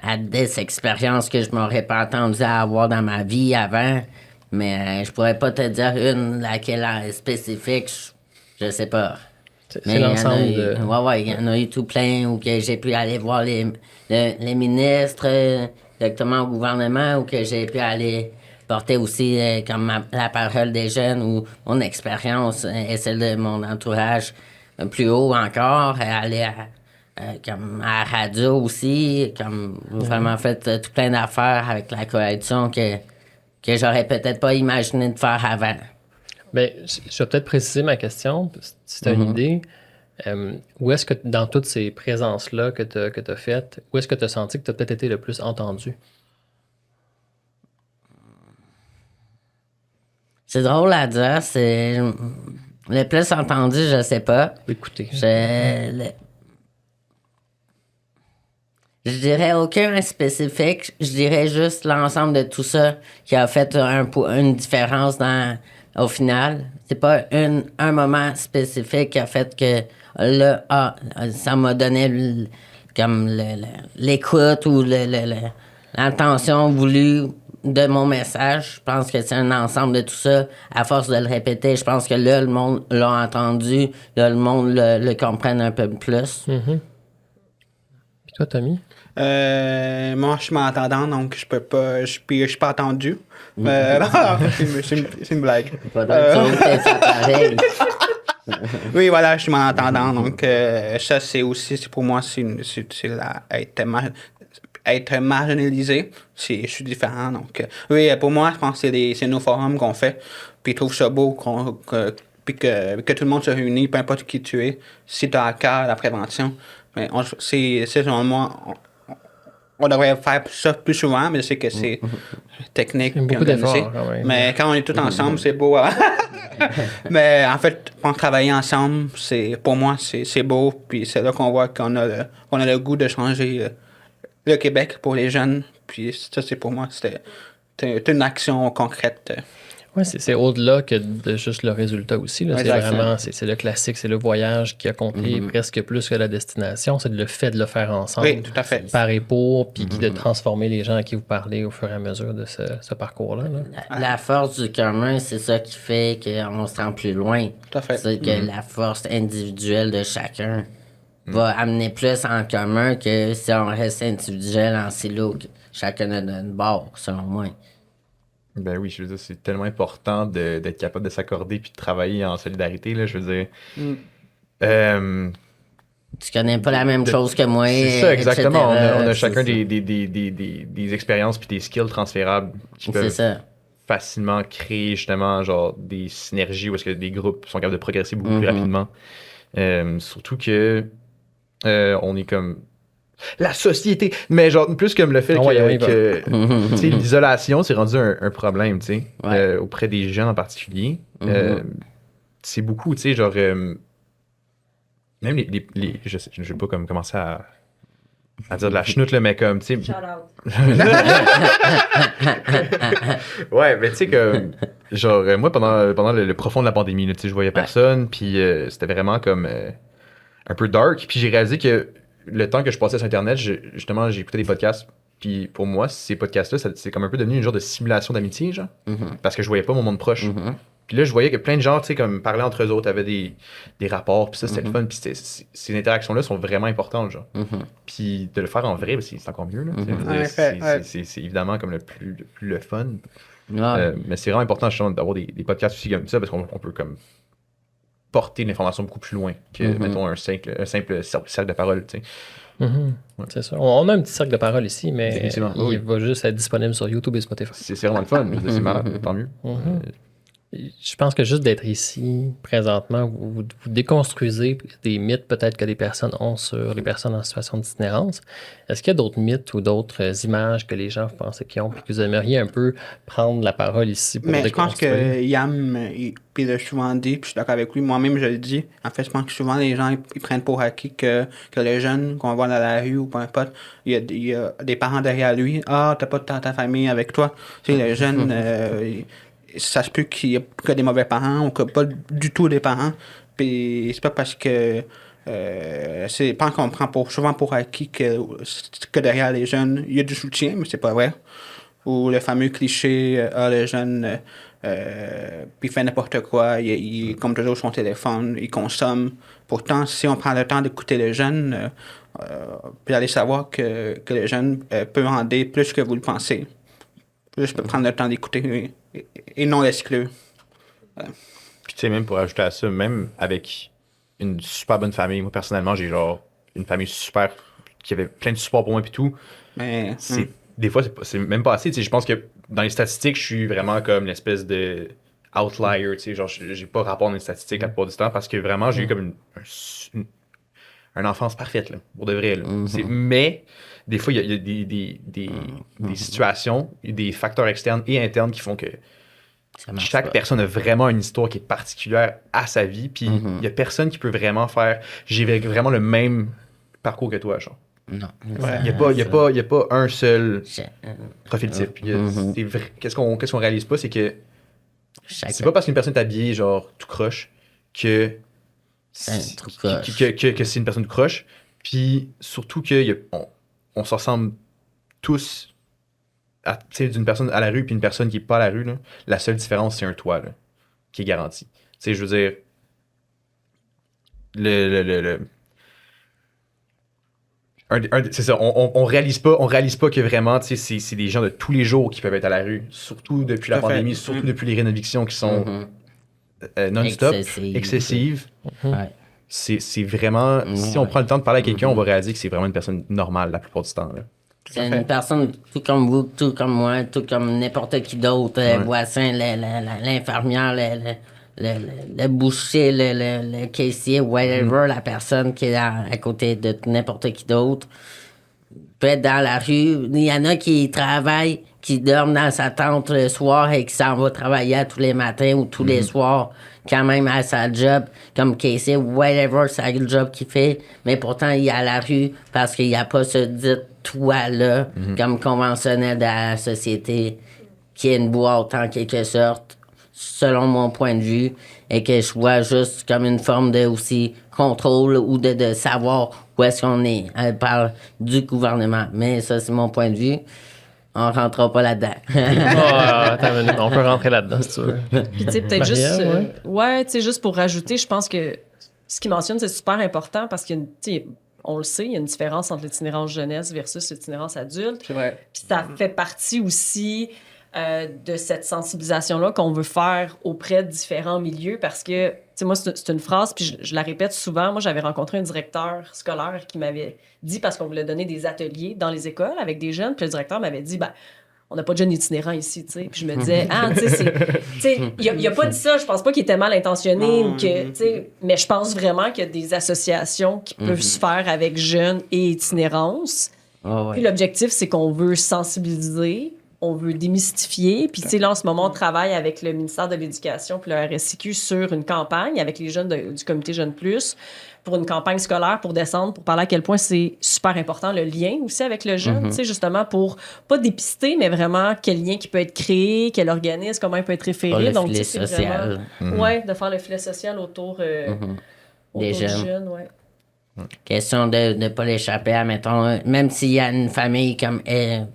à des expériences que je m'aurais pas attendu à avoir dans ma vie avant. Mais je pourrais pas te dire une laquelle en spécifique, je sais pas. C'est Mais il y en a l'ensemble eu- de... Ouais, il y en a eu tout plein où que j'ai pu aller voir les ministres directement au gouvernement ou que j'ai pu aller porter aussi comme la parole des jeunes ou mon expérience et celle de mon entourage plus haut encore, aller comme à la radio aussi, comme vraiment fait tout plein d'affaires avec la coalition que j'aurais peut-être pas imaginé de faire avant. Ben, je vais peut-être préciser ma question, si tu as une idée. Où est-ce que, dans toutes ces présences-là que tu as faites, où est-ce que tu as senti que tu as peut-être été le plus entendu? C'est drôle à dire, c'est le plus entendu, je sais pas. Écoutez. Je dirais aucun spécifique, je dirais juste l'ensemble de tout ça qui a fait une différence au final. C'est pas un moment spécifique qui a fait que là, ça m'a donné comme l'écoute ou l'intention voulue de mon message. Je pense que c'est un ensemble de tout ça. À force de le répéter, je pense que là, le monde l'a entendu, là, le monde le comprenne un peu plus. Puis toi, Tommy? Moi, je suis malentendant, donc je peux pas. Je suis pas attendu. C'est une blague. Pas dans le son, c'est ça pareil. Oui, voilà, je suis malentendant, donc ça, pour moi, être marginalisé, je suis différent. Donc, oui, pour moi, je pense que c'est nos forums qu'on fait. Puis, je trouve ça beau puis que tout le monde se réunit, peu importe qui tu es, si tu as à cœur la prévention. Mais c'est selon moi, on devrait faire ça plus souvent, mais je sais que c'est technique. Il y a puis beaucoup organisé. d'efforts, quand même. Mais quand on est tous ensemble, c'est beau. Hein? Mais en fait, quand travailler ensemble, pour moi, c'est beau. Puis c'est là qu'on voit qu'on a le goût de changer le Québec pour les jeunes. Puis ça, c'est pour moi, c'était une action concrète. Oui, c'est au-delà que de juste le résultat aussi. Là. C'est Exactement. vraiment, c'est le classique, c'est le voyage qui a compté presque plus que la destination. C'est le fait de le faire ensemble. Oui, tout à fait. Par et pour, puis de transformer les gens à qui vous parlez au fur et à mesure de ce parcours-là. Là. La force du commun, c'est ça qui fait qu'on se rend plus loin. Tout à fait. C'est que la force individuelle de chacun va amener plus en commun que si on reste individuel en silo, que chacun a une barre, selon moi. Ben oui, je veux dire, c'est tellement important d'être capable de s'accorder puis de travailler en solidarité, là, je veux dire. tu connais pas la même chose que moi. C'est ça, exactement. etc. On a C'est chacun ça. des expériences puis des skills transférables qui C'est peuvent ça. facilement créer justement genre des synergies où est-ce que des groupes sont capables de progresser beaucoup plus rapidement. Surtout que on est comme la société, mais genre plus comme le fait Ah ouais, on y va. que tu sais, l'isolation c'est rendu un problème, tu sais, Ouais. auprès des jeunes en particulier. C'est beaucoup, tu sais, genre même je vais pas comme commencer à dire de la chenoute, là, mais comme, tu sais. Shout out. Ouais, mais tu sais, que, genre, moi, pendant le profond de la pandémie, là, tu sais, je voyais personne, puis c'était vraiment comme un peu dark. Puis j'ai réalisé que le temps que je passais sur Internet, justement, j'écoutais des podcasts. Puis pour moi, ces podcasts-là, c'est comme un peu devenu une genre de simulation d'amitié, genre. Parce que je voyais pas mon monde proche. Puis là, je voyais que plein de gens, tu sais, comme parlaient entre eux autres, avaient des rapports, puis ça, c'était le fun. Puis ces interactions-là sont vraiment importantes, genre. Puis de le faire en vrai, ben, c'est encore mieux, là. Tu sais, je veux dire, En effet, ouais. c'est évidemment comme le plus le fun. Ouais. Mais c'est vraiment important, justement, d'avoir des podcasts aussi comme ça, parce qu'on peut comme porter l'information beaucoup plus loin que, mettons, un simple cercle de parole, tu sais. C'est ça. On a un petit cercle de parole ici, mais Définitivement, il oui. va juste être disponible sur YouTube et Spotify. C'est vraiment le fun. Je veux dire, c'est malade, tant mieux. Je pense que juste d'être ici, présentement, vous déconstruisez des mythes peut-être que les personnes ont sur les personnes en situation d'itinérance. Est-ce qu'il y a d'autres mythes ou d'autres images que les gens pensent qu'ils ont et que vous aimeriez un peu prendre la parole ici pour Mais je pense déconstruire? que Yam, puis il l'a souvent dit, puis je suis d'accord avec lui, moi-même je le dis. En fait, je pense que souvent les gens ils prennent pour acquis que les jeunes qu'on voit dans la rue ou peu importe, il y a des parents derrière lui. Ah, t'as pas ta famille avec toi. Tu sais, les jeunes, ça se peut qu'il y ait que des mauvais parents ou que pas du tout des parents. Puis c'est pas parce que. C'est pas qu'on prend souvent pour acquis que derrière les jeunes, il y a du soutien, mais c'est pas vrai. Ou le fameux cliché, le jeune, puis il fait n'importe quoi, il comme toujours sur son téléphone, il consomme. Pourtant, si on prend le temps d'écouter les jeunes, puis aller savoir que les jeunes peuvent en dire plus que vous le pensez. Juste prendre le temps d'écouter et non l'exclure. Puis tu sais, même pour ajouter à ça, même avec une super bonne famille, moi personnellement, j'ai genre une famille super qui avait plein de support pour moi et tout. Mais, Des fois, c'est même pas assez. Tu sais, je pense que dans les statistiques, je suis vraiment comme l'espèce de outlier. Tu sais, genre, j'ai pas rapport dans les statistiques la plupart du temps parce que vraiment, j'ai eu comme une enfance parfaite, là, pour de vrai. Là. Mais des fois, il y a des situations, des facteurs externes et internes qui font que Ça marche chaque pas. personne a vraiment une histoire qui est particulière à sa vie. Puis il y a personne qui peut vraiment faire. J'ai vraiment le même parcours que toi, genre. Non. Il n'y a pas un seul profil type. C'est qu'est-ce qu'on réalise pas, c'est que c'est pas parce qu'une personne est habillée genre tout croche que Un trou croche. que c'est une personne tout croche. Puis surtout on se ressemble tous tu sais, d'une personne à la rue puis une personne qui est pas à la rue. Là. La seule différence, c'est un toit là, qui est garanti. Tu sais, je veux dire, c'est ça, on réalise pas que vraiment, tu sais, c'est des gens de tous les jours qui peuvent être à la rue, surtout depuis la Tout à fait. pandémie, surtout depuis les rénovictions qui sont non-stop, excessives. Ouais. C'est vraiment, si on prend le temps de parler à quelqu'un, on va réaliser que c'est vraiment une personne normale la plupart du temps. Là. C'est une personne tout comme vous, tout comme moi, tout comme n'importe qui d'autre, le voisin, l'infirmière, le boucher, le caissier, whatever, la personne qui est à côté de n'importe qui d'autre. Peut être dans la rue. Il y en a qui travaillent, qui dorment dans sa tente le soir et qui s'en va travailler à tous les matins ou tous les soirs, quand même à sa job, comme caissier, whatever, c'est le job qu'il fait. Mais pourtant, il est à la rue parce qu'il n'y a pas ce dit toit-là, comme conventionnel de la société, qui est une boîte en quelque sorte, selon mon point de vue, et que je vois juste comme une forme de aussi contrôle ou de savoir où est-ce qu'on est. Elle parle du gouvernement. Mais ça, c'est mon point de vue. On rentrera pas là-dedans. Attends une minute, on peut rentrer là-dedans si tu veux. Puis, tu sais, peut-être Maria, juste. Ouais, tu sais, juste pour rajouter, je pense que ce qu'il mentionne, c'est super important parce qu'il y a tu sais, on le sait, il y a une différence entre l'itinérance jeunesse versus l'itinérance adulte. c'est vrai. Puis ça fait partie aussi de cette sensibilisation-là qu'on veut faire auprès de différents milieux parce que, tu sais, moi, c'est une phrase, puis je la répète souvent. Moi, j'avais rencontré un directeur scolaire qui m'avait dit, parce qu'on voulait donner des ateliers dans les écoles avec des jeunes, puis le directeur m'avait dit, ben, on n'a pas de jeunes itinérants ici, tu sais. Puis je me disais, tu sais, il a pas dit ça, je pense pas qu'il était mal intentionné ou que, tu sais, mais je pense vraiment qu'il y a des associations qui peuvent se faire avec jeunes et itinérance. Puis l'objectif, c'est qu'on veut sensibiliser, on veut démystifier. Puis, tu sais, là, en ce moment, on travaille avec le ministère de l'Éducation puis le RSIQ sur une campagne avec les jeunes du comité Jeunes Plus pour une campagne scolaire pour descendre, pour parler à quel point c'est super important le lien aussi avec le jeune, tu sais, justement pour pas dépister, mais vraiment quel lien qui peut être créé, quel organisme, comment il peut être référé. Le Donc, filet c'est social. vraiment... Ouais, de faire le filet social autour, Des des jeunes. jeunes, ouais. Question de ne pas l'échapper à, mettons, même s'il y a une famille comme elle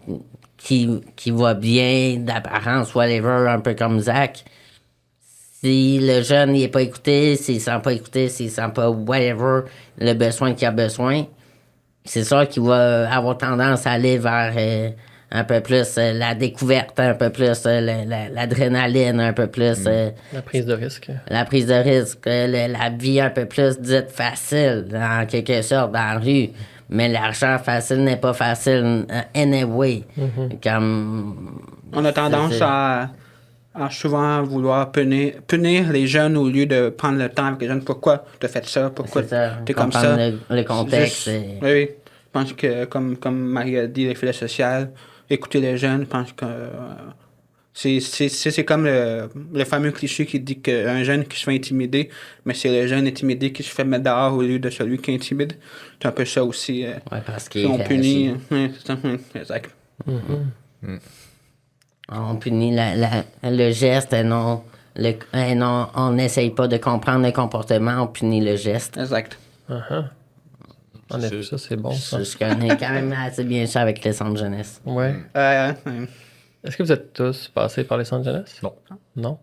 qui va bien d'apparence, whatever, un peu comme Zach, si le jeune n'est pas écouté, s'il ne sent pas écouté, s'il ne sent pas whatever, le besoin qu'il a besoin, c'est sûr qu'il va avoir tendance à aller vers un peu plus la découverte, un peu plus l'adrénaline, un peu plus La prise de risque. la prise de risque, la vie un peu plus dite facile, en quelque sorte, dans la rue. Mais l'argent facile n'est pas facile anyway. Comme... On a tendance C'est- à souvent vouloir punir les jeunes au lieu de prendre le temps avec les jeunes. Pourquoi tu as fait ça? Pourquoi C'est ça. tu es comme Comprendre ça? le contexte. Juste- oui, oui. Je pense que, comme Marie a dit, les filets sociaux, écouter les jeunes, je pense que c'est comme le fameux cliché qui dit qu'un jeune qui se fait intimider, mais c'est le jeune intimidé qui se fait mettre dehors au lieu de celui qui intimide. C'est un peu ça aussi. Ouais, parce Si qu'il on punit. réagit. C'est ça, exact. On punit le geste et non, on n'essaye pas de comprendre le comportement, on punit le geste. Exact. En effet, ça, c'est bon, ça. Je connais quand même assez bien ça avec les centres jeunesse. Ouais. Est-ce que vous êtes tous passés par les centres jeunesse? Non.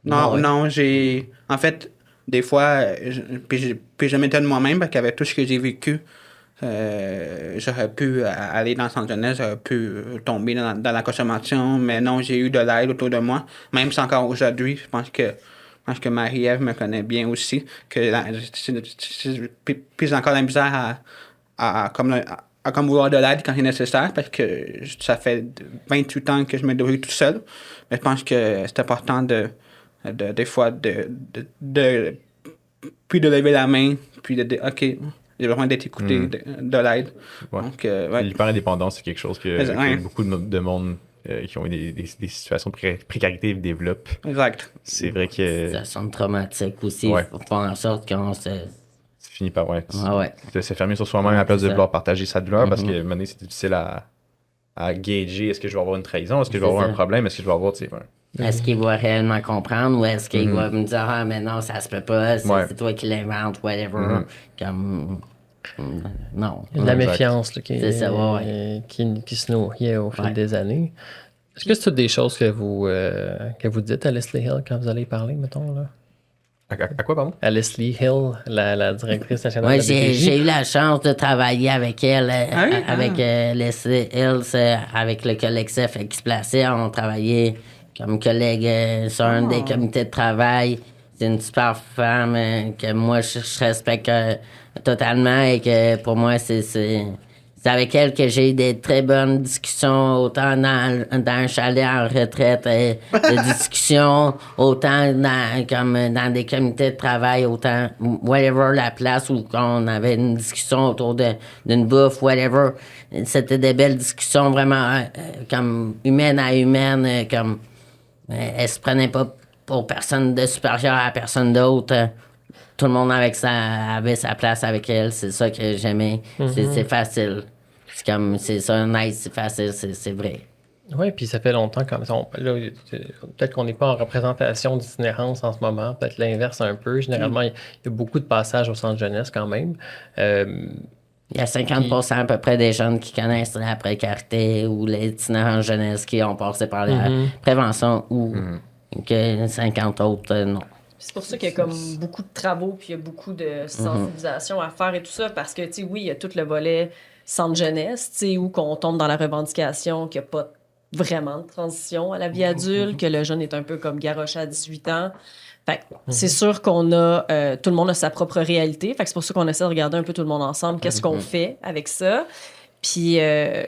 Non? Non, j'ai. En fait, des fois, puis je m'étonne moi-même parce qu'avec tout ce que j'ai vécu, j'aurais pu aller dans le centre jeunesse, j'aurais pu tomber dans la consommation, mais non, j'ai eu de l'aide autour de moi. Même si encore aujourd'hui, je pense que Marie-Ève me connaît bien aussi. Puis j'ai encore la misère à comme vouloir de l'aide quand c'est nécessaire parce que ça fait 28 ans que je me débrouille tout seul. Mais je pense que c'est important des fois puis de lever la main, puis de dire OK, j'ai besoin d'être écouté, de l'aide. Ouais. Donc, ouais. L'hyperindépendance, c'est quelque chose que Ouais. beaucoup de monde qui ont eu des situations de précarité développent. Exact. C'est vrai que Ça sonne traumatique aussi. Ouais. Faut faire en sorte qu'on se... ça finit par ouais. se fermer sur soi-même à la place de Ça. vouloir partager sa douleur parce que maintenant, c'est difficile à gager. Est-ce que je vais avoir une trahison? Est-ce que je vais C'est avoir ça. un problème? Est-ce que je vais avoir, tu sais, Est-ce qu'il va réellement comprendre ou est-ce qu'il va me dire ah mais non ça se peut pas c'est toi qui l'invente whatever comme non. Il y a de la Exact. méfiance là, C'est ça, ouais. qui se nourrit au fil Ouais. des années. Est-ce que c'est toutes des choses que vous dites à Leslie Hill quand vous allez y parler, mettons, là? À quoi, pardon? À Leslie Hill, la directrice nationale Ouais, de la BPJ. j'ai eu la chance de travailler avec elle, Ah oui? avec Leslie Hills, avec le collectif Explacé. On travaillait comme collègue sur un des comités de travail. C'est une super femme que moi, je respecte totalement et que pour moi, c'est avec elle que j'ai eu des très bonnes discussions, autant dans un chalet en retraite, de discussions, autant comme dans des comités de travail, autant whatever la place où on avait une discussion autour d'une bouffe, whatever. C'était des belles discussions vraiment comme humaine à humaine, comme elle se prenait pas pour personne de supérieur à personne d'autre. Tout le monde avait sa place avec elle, c'est ça que j'aimais. C'est facile. C'est comme, c'est ça, nice, c'est facile, c'est vrai. Oui, puis ça fait longtemps comme ça. Peut-être qu'on n'est pas en représentation d'itinérance en ce moment, peut-être l'inverse un peu. Généralement, il y a beaucoup de passages au centre jeunesse quand même. Il y a 50% à peu près des jeunes qui connaissent la précarité ou l'itinérance jeunesse qui ont passé par la prévention ou que 50 autres, non. C'est pour ça qu'il y a comme beaucoup de travaux, puis il y a beaucoup de sensibilisation à faire et tout ça, parce que, tu sais, oui, il y a tout le volet centre jeunesse, tu sais, où qu'on tombe dans la revendication, qu'il n'y a pas vraiment de transition à la vie adulte, que le jeune est un peu comme garoché à 18 ans. Fait que c'est sûr qu'on a... tout le monde a sa propre réalité. Fait que c'est pour ça qu'on essaie de regarder un peu tout le monde ensemble, qu'est-ce qu'on fait avec ça. Puis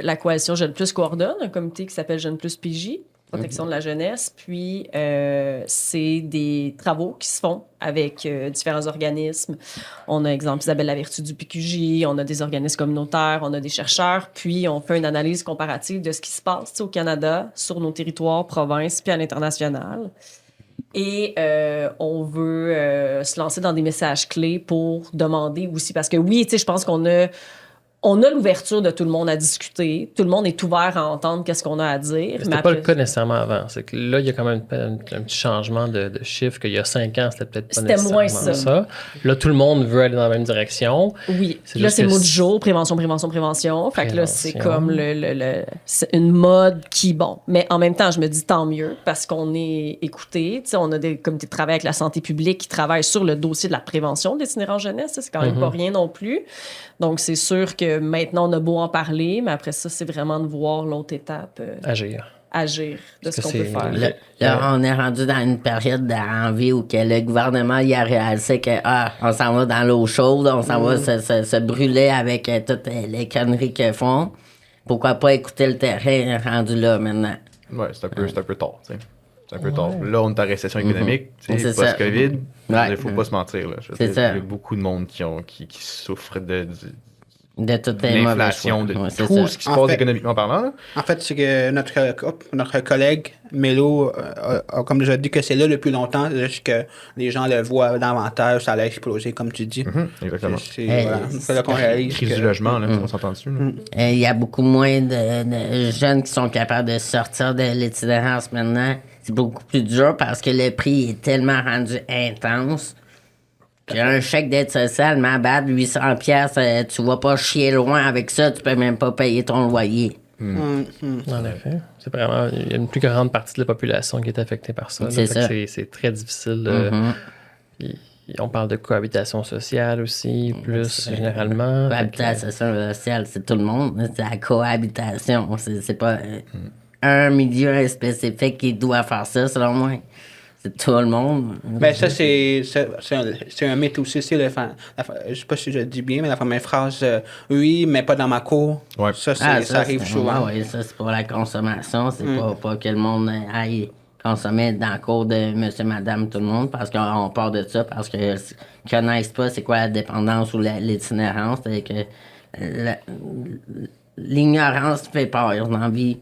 la coalition Jeune Plus coordonne un comité qui s'appelle Jeune Plus PJ, protection de la jeunesse. Puis c'est des travaux qui se font avec différents organismes. On a, exemple, Isabelle Lavertu du PQJ, on a des organismes communautaires, on a des chercheurs. Puis on fait une analyse comparative de ce qui se passe au Canada, sur nos territoires, provinces, puis à l'international. Et on veut se lancer dans des messages clés pour demander aussi, parce que oui, tu sais, je pense qu'on a l'ouverture de tout le monde à discuter. Tout le monde est ouvert à entendre qu'est-ce qu'on a à dire. C'était pas le cas nécessairement avant. C'est que là, il y a quand même un petit changement de chiffre qu'il y a 5 ans, c'était peut-être pas C'était nécessairement moins ça. Là, tout le monde veut aller dans la même direction. Oui. C'est Là, juste c'est le que mot du jour, prévention. Fait que là, c'est Prévention. comme c'est une mode qui, bon. Mais en même temps, je me dis tant mieux parce qu'on est écouté. Tu sais, on a des comités de travail avec la santé publique qui travaillent sur le dossier de la prévention de l'itinérance jeunesse. Ça, c'est quand même pas rien non plus. Donc, c'est sûr que maintenant, on a beau en parler, mais après ça, c'est vraiment de voir l'autre étape, Agir. agir de ce Parce qu'on que peut faire. Là, on est rendu dans une période d'envie où que le gouvernement il a réalisé que on s'en va dans l'eau chaude, on s'en va se brûler avec toutes les conneries qu'ils font. Pourquoi pas écouter le terrain rendu là maintenant? Ouais, c'est un peu tard, tu sais. C'est un peu tard. Là, on est en récession économique, tu sais, C'est ça. post-COVID. Ouais. Il faut pas se mentir, là. Je veux C'est dire, ça. il y a beaucoup de monde qui souffrent de De toutes les mauvaises l'inflation, de choix. Ouais, c'est tout ça. ce qui se En passe fait- économiquement parlant. Là. En fait, c'est que notre collègue Mélo a comme déjà dit que c'est là depuis longtemps, juste que les gens le voient davantage, ça allait exploser, comme tu dis. Exactement. Voilà. C'est là qu'on réalise. Crise que- du logement, là, on s'entend dessus. là. Il y a beaucoup moins de jeunes qui sont capables de sortir de l'itinérance maintenant. C'est beaucoup plus dur parce que le prix est tellement rendu intense qu'un chèque d'aide sociale, ma bad, 800 pièces, tu vas pas chier loin avec ça, tu peux même pas payer ton loyer. En effet. C'est vraiment, il y a une plus grande partie de la population qui est affectée par ça. là. C'est Fait que ça. c'est très difficile. Puis on parle de cohabitation sociale aussi, plus généralement. Fait que- Cohabitation sociale, c'est tout le monde. C'est la cohabitation. C'est pas un milieu spécifique qui doit faire ça, selon moi. C'est tout le monde. Ben ça, c'est un mythe aussi. C'est je sais pas si je le dis bien, mais la première phrase, oui, mais pas dans ma cour. Ouais. Ça, Ah, ça arrive souvent. Oui, ça, c'est pour la consommation. C'est pas que le monde aille consommer dans le cours de monsieur, madame, tout le monde, parce qu'on part de ça, parce que connaissent pas c'est quoi la dépendance ou l'itinérance. C'est que l'ignorance fait peur dans la vie.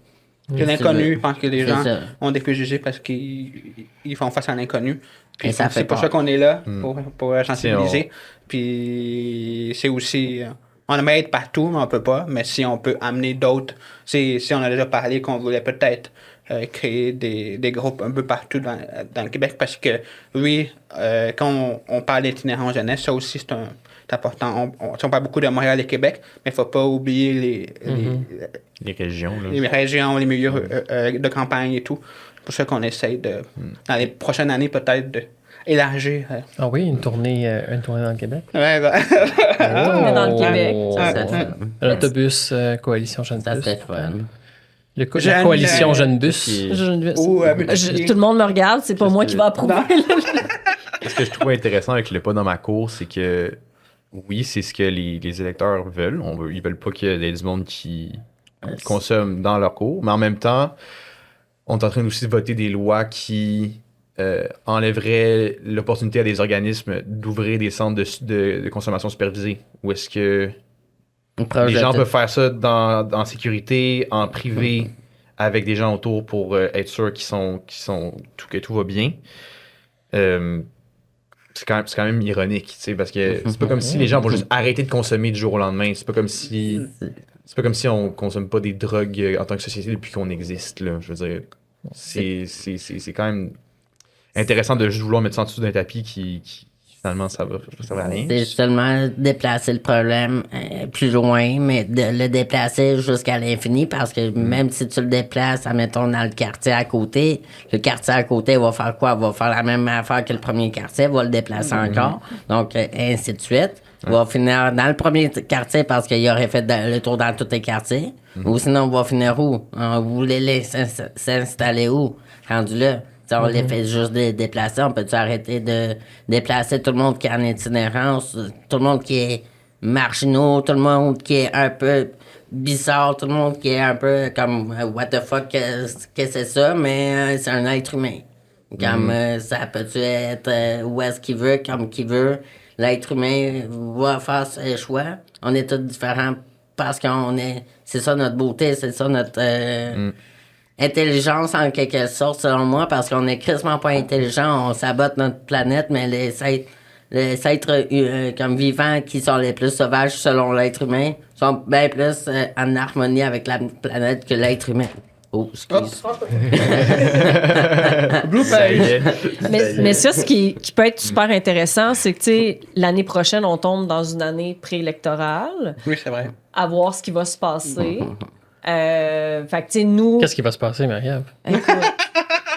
Que l'inconnu, je pense que les C'est gens ça. ont des préjugés parce qu'ils font face à l'inconnu. Puis Et ça fait c'est pour peur. ça qu'on est là, pour sensibiliser. C'est Puis c'est aussi... on aimerait être partout, mais on peut pas. Mais si on peut amener d'autres... Si on a déjà parlé qu'on voulait peut-être créer des groupes un peu partout dans le Québec, parce que, oui, quand on parle d'itinérance jeunesse, ça aussi, c'est important. On parle beaucoup de Montréal et Québec, mais il faut pas oublier Les régions, là. les régions, les milieux de campagne et tout. C'est pour ça qu'on essaye dans les prochaines années, peut-être, d'élargir. Ah oui, une tournée dans le Québec. Ouais, bah. On est dans le Québec. Ça serait fun. Un autobus Coalition Jeune Ça Bus. serait fun. La Jeune, Coalition Jeune Bus. qui- Ou, Tout le monde me regarde, c'est pas moi qui va approuver. Ce que je trouve intéressant avec le pas dans ma cour, c'est que oui, c'est ce que les électeurs veulent. Ils veulent pas qu'il y ait du monde qui consomment dans leur cours, mais en même temps, on est en train aussi de voter des lois qui enlèveraient l'opportunité à des organismes d'ouvrir des centres de consommation supervisée. Où est-ce que les gens peuvent faire ça en sécurité, en privé, avec des gens autour pour être sûr que tout va bien. C'est quand même ironique, tu sais, parce que c'est pas comme si les gens vont juste arrêter de consommer du jour au lendemain. C'est pas comme si on consomme pas des drogues en tant que société depuis qu'on existe, là. Je veux dire, c'est quand même intéressant de juste vouloir mettre ça en dessous d'un tapis qui finalement ça va à rien. C'est seulement déplacer le problème plus loin, mais de le déplacer jusqu'à l'infini, parce que même si tu le déplaces, admettons, dans le quartier à côté, le quartier à côté va faire quoi? Va faire la même affaire que le premier quartier, va le déplacer encore. Donc, ainsi de suite. va finir dans le premier quartier parce qu'il aurait fait le tour dans tous les quartiers. Ou sinon, on va finir où? On voulait les s'installer où? Rendu là. Si on les fait juste déplacer, on peut-tu arrêter de déplacer tout le monde qui est en itinérance, tout le monde qui est marginaux, tout le monde qui est un peu bizarre, tout le monde qui est un peu comme what the fuck, que c'est ça, mais c'est un être humain. Comme ça peut-tu être où est-ce qu'il veut, comme qu'il veut. L'être humain va faire ses choix. On est tous différents parce c'est ça notre beauté, c'est ça notre intelligence en quelque sorte, selon moi, parce qu'on est crissement pas intelligent, on sabote notre planète, mais les êtres comme vivants qui sont les plus sauvages selon l'être humain sont bien plus en harmonie avec la planète que l'être humain. Oh, excuse. Ça y est. Mais ça, ce qui peut être super intéressant, c'est que, tu sais, l'année prochaine, on tombe dans une année préélectorale. Oui, c'est vrai. À voir ce qui va se passer. Fait que, tu sais, nous... Qu'est-ce qui va se passer, Marie-Ève? Écoute,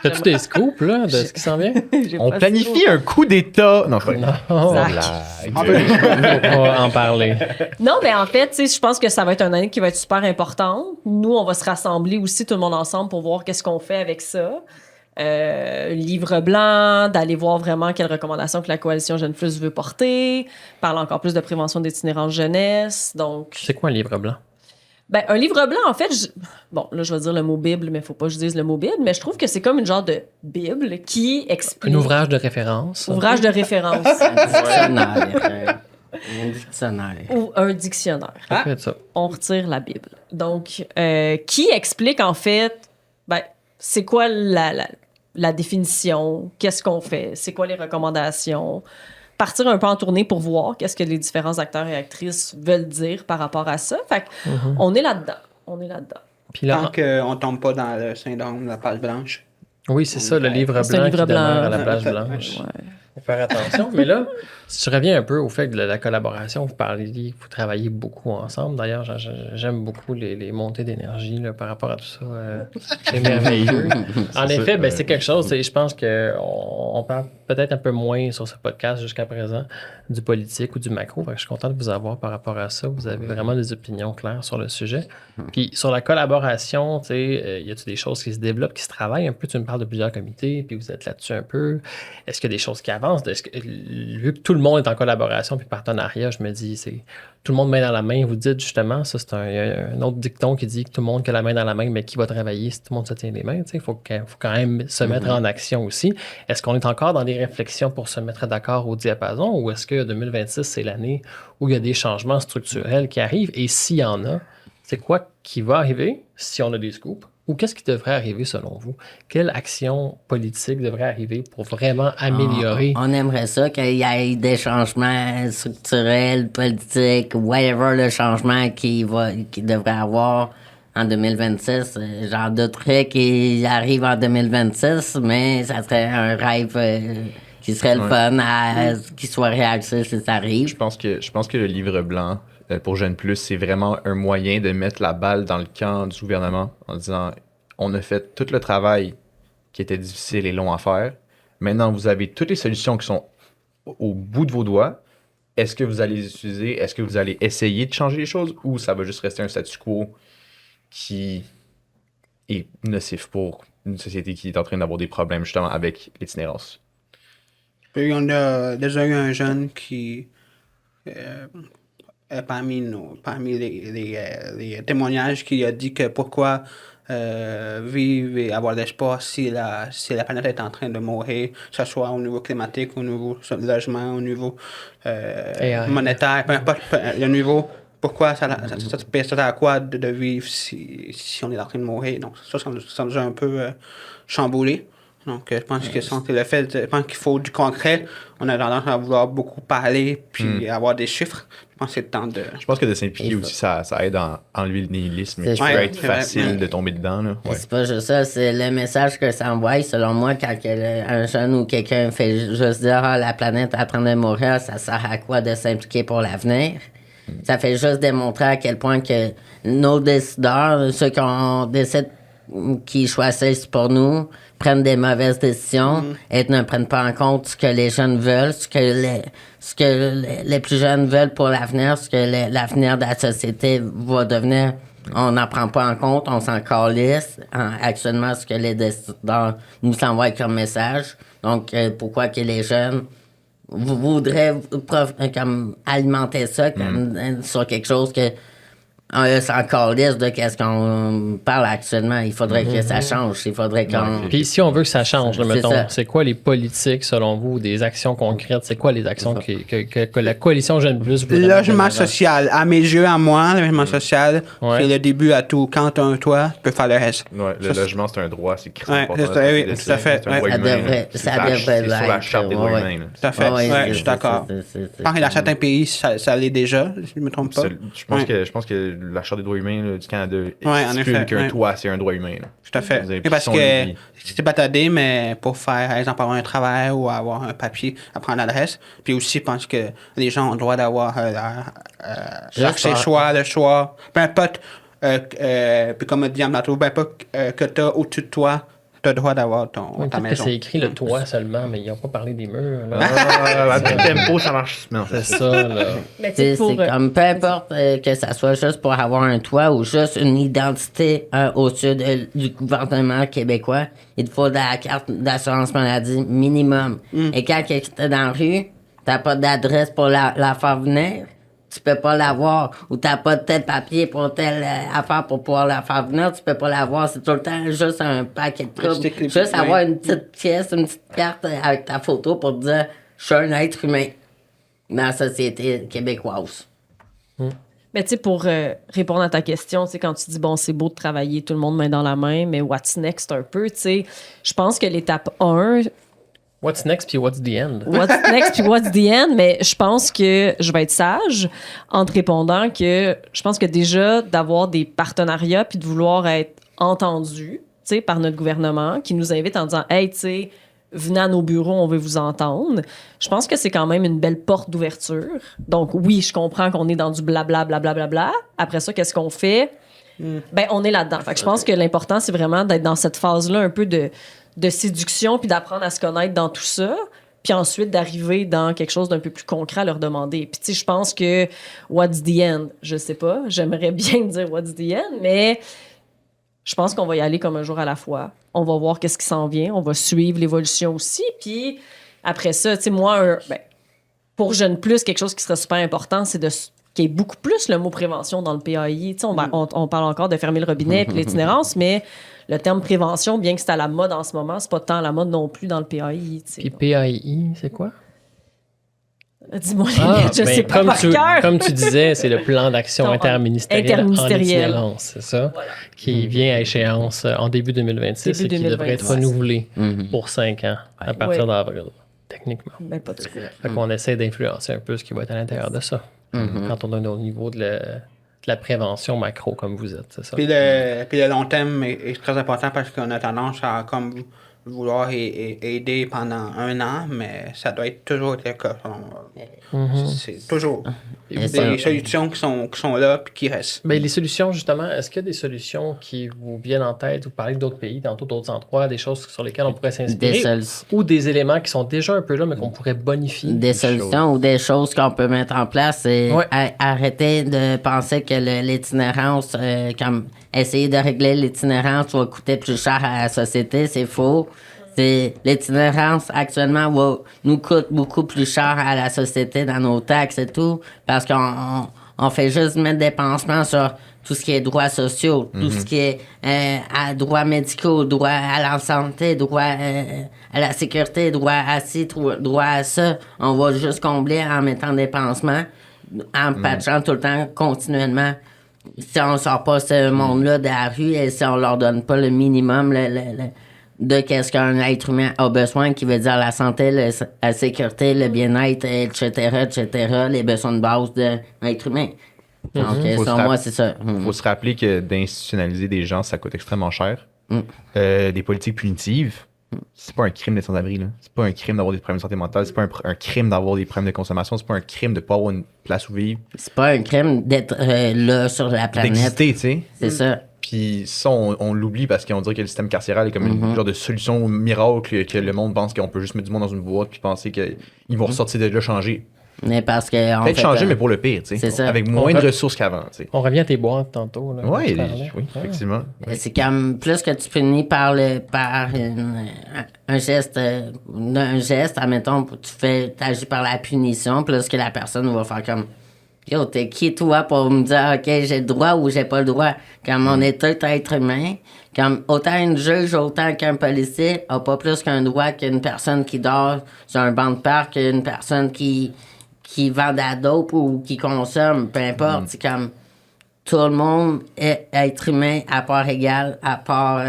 As-tu des scoops, là, de ce qui s'en vient? j'ai On pas planifie un coup d'État. Non, pas Non, Zach. on va en parler. Non, mais en fait, tu sais, je pense que ça va être une année qui va être super importante. Nous, on va se rassembler aussi, tout le monde ensemble, pour voir qu'est-ce qu'on fait avec ça. Livre blanc, d'aller voir vraiment quelles recommandations que la coalition Jeune Plus veut porter, parler encore plus de prévention d'itinérance jeunesse. Donc, C'est quoi un livre blanc? ben, un livre blanc, en fait, bon, là, je vais dire le mot Bible, mais il faut pas que je dise le mot Bible, mais je trouve que c'est comme une genre de Bible qui explique... Un ouvrage de référence. Ouvrage de référence. Un dictionnaire. Ou un dictionnaire. Ça peut être ça. On retire la Bible. Donc, qui explique, en fait, ben, c'est quoi la définition, qu'est-ce qu'on fait, c'est quoi les recommandations, partir un peu en tournée pour voir qu'est-ce que les différents acteurs et actrices veulent dire par rapport à ça. Fait on est là-dedans. On est là-dedans. Puis là, Tant qu'on ne tombe pas dans le syndrome de la page blanche. oui, c'est ça, le livre C'est un blanc livre qui demeure à blanc. la plage blanche. Ouais. Faut faire attention. Mais là, si je reviens un peu au fait de la collaboration, vous parliez, vous travaillez beaucoup ensemble. D'ailleurs, j'aime beaucoup les montées d'énergie là, par rapport à tout ça. C'est merveilleux. En C'est effet, ça, ben, c'est quelque chose. Je pense qu'on parle peut-être un peu moins sur ce podcast jusqu'à présent du politique ou du macro. Fait que je suis content de vous avoir par rapport à ça. Vous avez vraiment des opinions claires sur le sujet. Puis sur la collaboration, y a-t-il des choses qui se développent, qui se travaillent un peu? Tu me parles de plusieurs comités, puis vous êtes là-dessus un peu. Est-ce qu'il y a des choses qui avancent? Vu que tout le monde est en collaboration puis partenariat, je me dis, c'est tout le monde main dans la main. Vous dites justement, ça, c'est un autre dicton qui dit que tout le monde qui a la main dans la main, mais qui va travailler si tout le monde se tient les mains? Il faut quand même se mettre en action aussi. Est-ce qu'on est encore dans des réflexions pour se mettre d'accord au diapason ou est-ce que 2026, c'est l'année où il y a des changements structurels qui arrivent? Et s'il y en a, c'est quoi qui va arriver si on a des scoops? Ou qu'est-ce qui devrait arriver selon vous? Quelle action politique devrait arriver pour vraiment améliorer? On aimerait ça qu'il y ait des changements structurels, politiques, whatever le changement qui devrait avoir en 2026. J'en douterais qu'il arrive en 2026, mais ça serait un rêve qui serait le fun qu'il soit réalisé si ça arrive. Je pense que le livre blanc pour Jeune Plus, c'est vraiment un moyen de mettre la balle dans le camp du gouvernement en disant on a fait tout le travail qui était difficile et long à faire. Maintenant, vous avez toutes les solutions qui sont au bout de vos doigts. Est-ce que vous allez les utiliser? Est-ce que vous allez essayer de changer les choses ou ça va juste rester un statu quo qui est nocif pour une société qui est en train d'avoir des problèmes justement avec l'itinérance? Puis on a déjà eu un jeune qui, parmi les témoignages, qui a dit que pourquoi vivre et avoir l'espoir si la planète est en train de mourir, que ce soit au niveau climatique, au niveau logement, au niveau monétaire, peu importe le niveau. Pourquoi ça à quoi de vivre si on est en train de mourir? Donc, ça nous a un peu chamboulé. Donc, je pense que c'est le fait, je pense qu'il faut du concret. On a tendance à vouloir beaucoup parler puis avoir des chiffres. Je pense que c'est le temps de... Je pense que de s'impliquer aussi, ça aide à enlever le nihilisme. C'est Il peut vrai. être facile de tomber dedans. Là. Ouais. C'est pas juste ça, c'est le message que ça envoie, selon moi, quand un jeune ou quelqu'un fait juste dire la planète est en train de mourir, ça sert à quoi de s'impliquer pour l'avenir? Ça fait juste démontrer à quel point que nos décideurs, ceux qui décident qui choisissent pour nous prennent des mauvaises décisions et ne prennent pas en compte ce que les jeunes veulent, ce que les plus jeunes veulent pour l'avenir, ce que l'avenir de la société va devenir. On n'en prend pas en compte, on s'en calisse actuellement ce que les décideurs nous envoient comme message. Donc, pourquoi que les jeunes voudraient comme alimenter ça sur quelque chose que c'est encore liste de qu'est-ce qu'on parle actuellement. Il faudrait que ça change. Il faudrait qu'on... Puis si on veut que ça change, C'est mettons, ça. c'est quoi les politiques, selon vous, des actions concrètes? C'est quoi les actions que la coalition Jeune Plus voudrait mettre de Logement l'avant? social. À mes yeux, à moi, le logement social, Ouais. c'est le début à tout. Quand tu as un toit, tu peux faire le reste. Ouais, le Ça, logement, c'est un droit, c'est très Ouais, important. c'est ça, oui, tout à fait, C'est un ouais. droit Ça humain, devrait- là. ça C'est devrait sur la l'être, charte des ouais, droits ouais. humains. là. Tout à fait. Ouais, je suis d'accord. Je pense que dans certains pays, ça l'est déjà, si je ne me trompe pas. Je pense que la charte des droits humains là, du Canada en stipule effet, qu'un ouais. toit, c'est un droit humain. là. Tout à fait. Vous avez Et parce son que vie. c'est batadé, mais pour faire, par exemple, avoir un travail ou avoir un papier, à prendre l'adresse. Puis aussi, je pense que les gens ont le droit d'avoir leur chez choix, le choix. Peu importe, puis comme dit Amlato, peu importe que tu as au-dessus de toi, tu as le droit d'avoir ta Peut-être que maison. c'est écrit le toit seulement, mais ils n'ont pas parlé des murs. Là. À tout tempo, ça marche. Non, C'est ça, là. Mais tu sais, C'est pour, comme peu importe que ça soit juste pour avoir un toit ou juste une identité au-dessus du gouvernement québécois, il te faut de la carte d'assurance maladie minimum. Et quand tu es dans la rue, t'as pas d'adresse pour la faire venir, tu peux pas l'avoir. Ou t'as pas de tel papier pour telle affaire pour pouvoir la faire venir, tu peux pas l'avoir. C'est tout le temps juste un paquet de troubles. stick les- Juste ouais. avoir une petite pièce, une petite carte avec ta photo pour te dire « Je suis un être humain » dans la société québécoise. Mais tu sais, pour répondre à ta question, tu sais, quand tu dis, bon, c'est beau de travailler tout le monde main dans la main, mais what's next un peu, tu sais, je pense que l'étape 1, What's next puis what's the end? what's next puis what's the end, mais je pense que je vais être sage en te répondant que je pense que déjà d'avoir des partenariats puis de vouloir être entendu, tu sais, par notre gouvernement qui nous invite en disant, hey, tu sais, venez à nos bureaux, on veut vous entendre. Je pense que c'est quand même une belle porte d'ouverture. Donc oui, je comprends qu'on est dans du blabla, blabla, blabla. Après ça, qu'est-ce qu'on fait? Ben, on est là-dedans. Fait que je pense que l'important, c'est vraiment d'être dans cette phase-là un peu de séduction puis d'apprendre à se connaître dans tout ça. Puis ensuite, d'arriver dans quelque chose d'un peu plus concret à leur demander. Puis tu sais, je pense que what's the end? Je sais pas. J'aimerais bien dire what's the end, mais je pense qu'on va y aller comme un jour à la fois. On va voir qu'est-ce qui s'en vient. On va suivre l'évolution aussi. Puis après ça, tu sais, moi, pour Jeune Plus, quelque chose qui serait super important, c'est qu'il y ait beaucoup plus le mot prévention dans le PAI. Tu sais, on parle encore de fermer le robinet puis l'itinérance, mais le terme prévention, bien que c'est à la mode en ce moment, c'est pas tant à la mode non plus dans le PAI. Tu sais. Puis PAI, c'est quoi? Dis-moi les lettres, je sais pas par cœur. Comme tu disais, c'est le plan d'action Non, interministériel en interministériel. itinérance, c'est ça? Voilà. Qui vient à échéance en début 2026 Début et qui devrait être 2026. renouvelé pour 5 ans à partir Ouais. d'avril, techniquement. Ben, pas tout à fait. Fait qu'on essaie d'influencer un peu ce qui va être à l'intérieur de ça. Quand on est au niveau de la prévention macro, comme vous êtes, c'est ça? Puis le long terme est très important parce qu'on a tendance à comme vouloir aider pendant un an, mais ça doit être toujours le cas. C'est toujours Et des solutions qui sont là puis qui restent. Ben, les solutions, justement, est-ce qu'il y a des solutions qui vous viennent en tête? Vous parlez d'autres pays, dans d'autres endroits, des choses sur lesquelles on pourrait s'inspirer ou des éléments qui sont déjà un peu là, mais qu'on pourrait bonifier? Des solutions ou des choses qu'on peut mettre en place, c'est Ouais. arrêter de penser que l'itinérance, comme essayer de régler l'itinérance va coûter plus cher à la société, c'est faux. L'itinérance actuellement nous coûte beaucoup plus cher à la société dans nos taxes et tout, parce qu'on fait juste mettre des pansements sur tout ce qui est droits sociaux, tout ce qui est droits médicaux, droits à la santé, droits à la sécurité, droits à ci, droits à ça. On va juste combler en mettant des pansements, en patchant tout le temps, continuellement. Si on sort pas ce monde-là de la rue et si on leur donne pas le minimum de qu'est-ce qu'un être humain a besoin, qui veut dire la santé, la sécurité, le bien-être, etc., les besoins de base d'un être humain. Donc, Faut selon se moi, c'est ça. Il faut se rappeler que d'institutionnaliser des gens, ça coûte extrêmement cher. Des politiques punitives, c'est pas un crime d'être sans-abri. Là. C'est pas un crime d'avoir des problèmes de santé mentale. C'est pas un crime d'avoir des problèmes de consommation. C'est pas un crime de pas avoir une place où vivre. C'est pas un crime d'être là sur la planète. D'exister, tu sais. C'est ça. Puis ça, on l'oublie parce qu'on dirait que le système carcéral est comme une genre de solution miracle que le monde pense qu'on peut juste mettre du monde dans une boîte puis penser qu'ils vont ressortir de là changer. Mais parce que. Peut-être changer, mais pour le pire, tu c'est sais. ça. Avec moins de ressources qu'avant, tu sais. On revient à tes boîtes tantôt. Là, Oui, tu parlais. oui, effectivement. C'est comme plus que tu finis par un geste, admettons, tu agis par la punition, plus que la personne va faire comme yo, t'es qui toi pour me dire ok, j'ai le droit ou j'ai pas le droit? Comme on est tout être humain, comme autant un juge, autant qu'un policier a pas plus qu'un droit qu'une personne qui dort sur un banc de parc, qu'une personne qui vend de la dope ou qui consomme, peu importe. C'est comme tout le monde est être humain à part égale, à part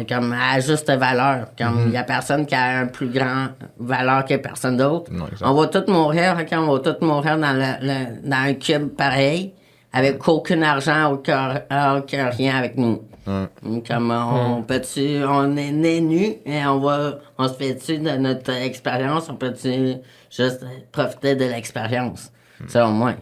comme à juste valeur. Comme il y a personne qui a un plus grand valeur que personne d'autre. Non, exact. On va tous mourir, on va tous mourir dans un cube pareil, avec aucun argent, aucun rien avec nous. Comme on est né nu et on se fait-tu de notre expérience, on peut-tu juste profiter de l'expérience, selon moi.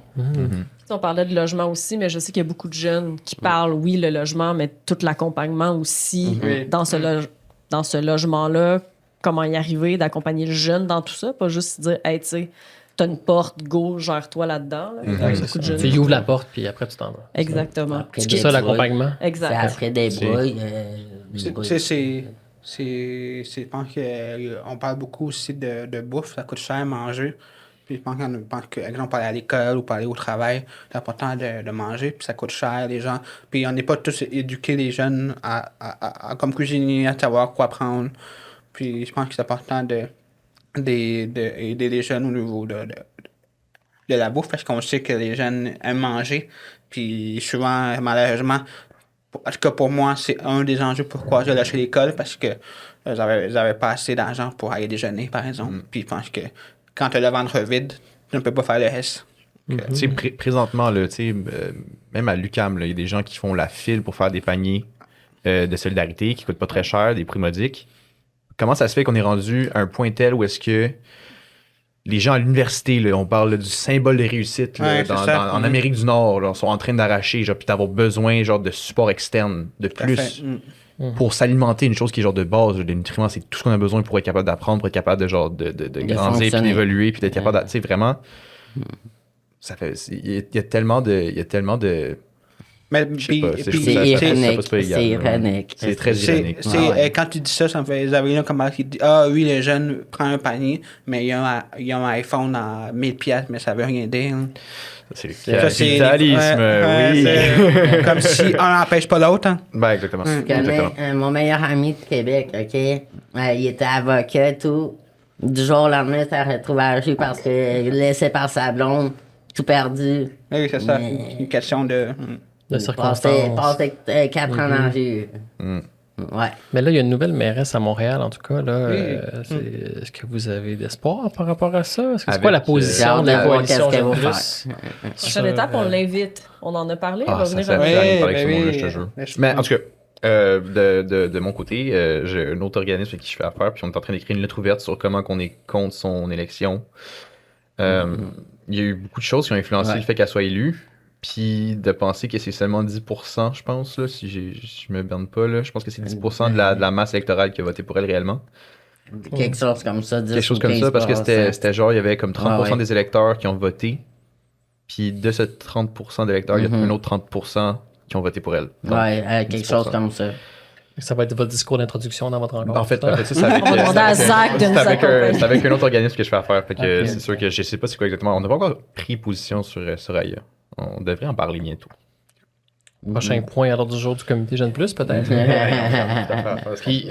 On parlait de logement aussi, mais je sais qu'il y a beaucoup de jeunes qui parlent, oui, le logement, mais tout l'accompagnement aussi dans ce logement-là. Comment y arriver, d'accompagner le jeune dans tout ça, pas juste dire, hey, tu sais, t'as une porte, go, gère-toi là-dedans. Là. Il y a beaucoup de jeunes. Tu ouvres la porte, puis après, tu t'en vas. Exactement. Après C'est des ça brouilles. l'accompagnement. C'est Exact. après des brouilles. Je pense qu'on parle beaucoup aussi de bouffe, ça coûte cher à manger. Puis je pense que, exemple, aller à l'école ou pour aller au travail, c'est important de manger, puis ça coûte cher, les gens. Puis on n'est pas tous éduqués, les jeunes, à comme cuisiner, à savoir quoi prendre. Puis je pense que c'est important d'aider les jeunes au niveau de la bouffe, parce qu'on sait que les jeunes aiment manger. Puis souvent, malheureusement, en tout cas pour moi, c'est un des enjeux pourquoi j'ai lâché l'école, parce que j'avais pas assez d'argent pour aller déjeuner, par exemple. Puis je pense que quand tu as le ventre vide, tu ne peux pas faire le reste. Tu sais, présentement, là, tu sais, même à l'UQAM, il y a des gens qui font la file pour faire des paniers de solidarité qui coûtent pas très cher, des prix modiques. Comment ça se fait qu'on est rendu à un point tel où est-ce que les gens à l'université, là, on parle là, du symbole de réussite là, en Amérique du Nord, là, sont en train d'arracher, genre, puis d'avoir besoin genre, de support externe, de plus, pour s'alimenter, une chose qui est genre de base. Les nutriments, c'est tout ce qu'on a besoin pour être capable d'apprendre, pour être capable de, genre, de grandir, puis d'évoluer, puis d'être capable, tu sais, vraiment, ça fait, il y a tellement de Mais C'est ironique. C'est ironique. C'est très ironique. Quand tu dis ça, ça me fait Zabrina comme qui dit ah oui, les jeunes prennent un panier, mais il y a un iPhone à 1000$, mais ça veut rien dire. C'est le capitalisme, oui. Comme si un n'empêche pas l'autre. Hein. Ben, exactement. Je connais mon meilleur ami de Québec, OK? Il était avocat et tout. Du jour au lendemain, il s'est retrouvé à la rue parce qu'il laissé par sa blonde, tout perdu. Oui, c'est ça. Une question de circonstances. Passé 4 ans dans la rue. Ouais. Mais là, il y a une nouvelle mairesse à Montréal, en tout cas. Là, est-ce que vous avez d'espoir par rapport à ça? Est-ce que c'est quoi la position de la coalition qu'est-ce qu'elle va Jeune Plus? Prochaine étape, on l'invite. On en a parlé. Elle va venir ça à fait avec ce oui. monde-là, je te jure. Mais en tout cas, de mon côté, j'ai un autre organisme avec qui je fais affaire, puis on est en train d'écrire une lettre ouverte sur comment qu'on est contre son élection. Il y a eu beaucoup de choses qui ont influencé le fait qu'elle soit élue. Puis de penser que c'est seulement 10%, je pense, là, si je me berne pas, là, je pense que c'est 10% de la masse électorale qui a voté pour elle réellement. Quelque chose comme ça. Quelque chose comme ça, parce que c'était genre, il y avait comme 30% des électeurs qui ont voté. Puis de ce 30% d'électeurs, il y a un autre 30% qui ont voté pour elle. Donc, quelque chose comme ça. Ça va être votre discours d'introduction dans votre rencontre. En fait, ça, c'est avec, On va demander à Zach de nous accompagner. c'est avec un autre organisme que je fais affaire. Fait que c'est sûr que je sais pas c'est quoi exactement. On n'a pas encore pris position sur Soraya. On devrait en parler bientôt. Prochain point à l'ordre du jour du comité Jeune Plus, peut-être. Puis,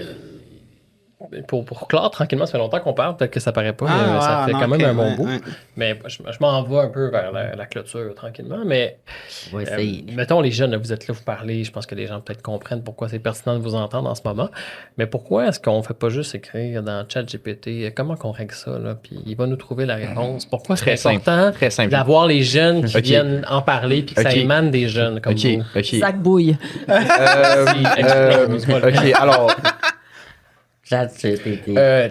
pour clore tranquillement, ça fait longtemps qu'on parle, peut-être que ça paraît pas, mais ça fait quand même un bon bout. Mais je m'en vais un peu vers la clôture tranquillement. Mais mettons, les jeunes, là, vous êtes là, vous parlez, je pense que les gens peut-être comprennent pourquoi c'est pertinent de vous entendre en ce moment. Mais pourquoi est-ce qu'on ne fait pas juste écrire dans ChatGPT comment qu'on règle ça, là, puis il va nous trouver la réponse? Pourquoi c'est important d'avoir les jeunes qui viennent en parler puis que ça émane des jeunes comme vous? Zach Bouille. OK, alors...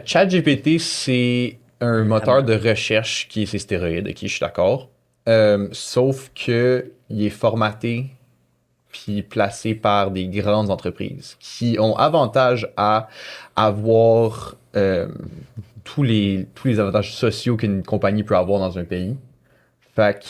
ChatGPT, c'est un moteur de recherche qui est ses stéroïdes, je suis d'accord. Sauf que il est formaté puis placés par des grandes entreprises qui ont avantage à avoir tous les avantages sociaux qu'une compagnie peut avoir dans un pays. Fait que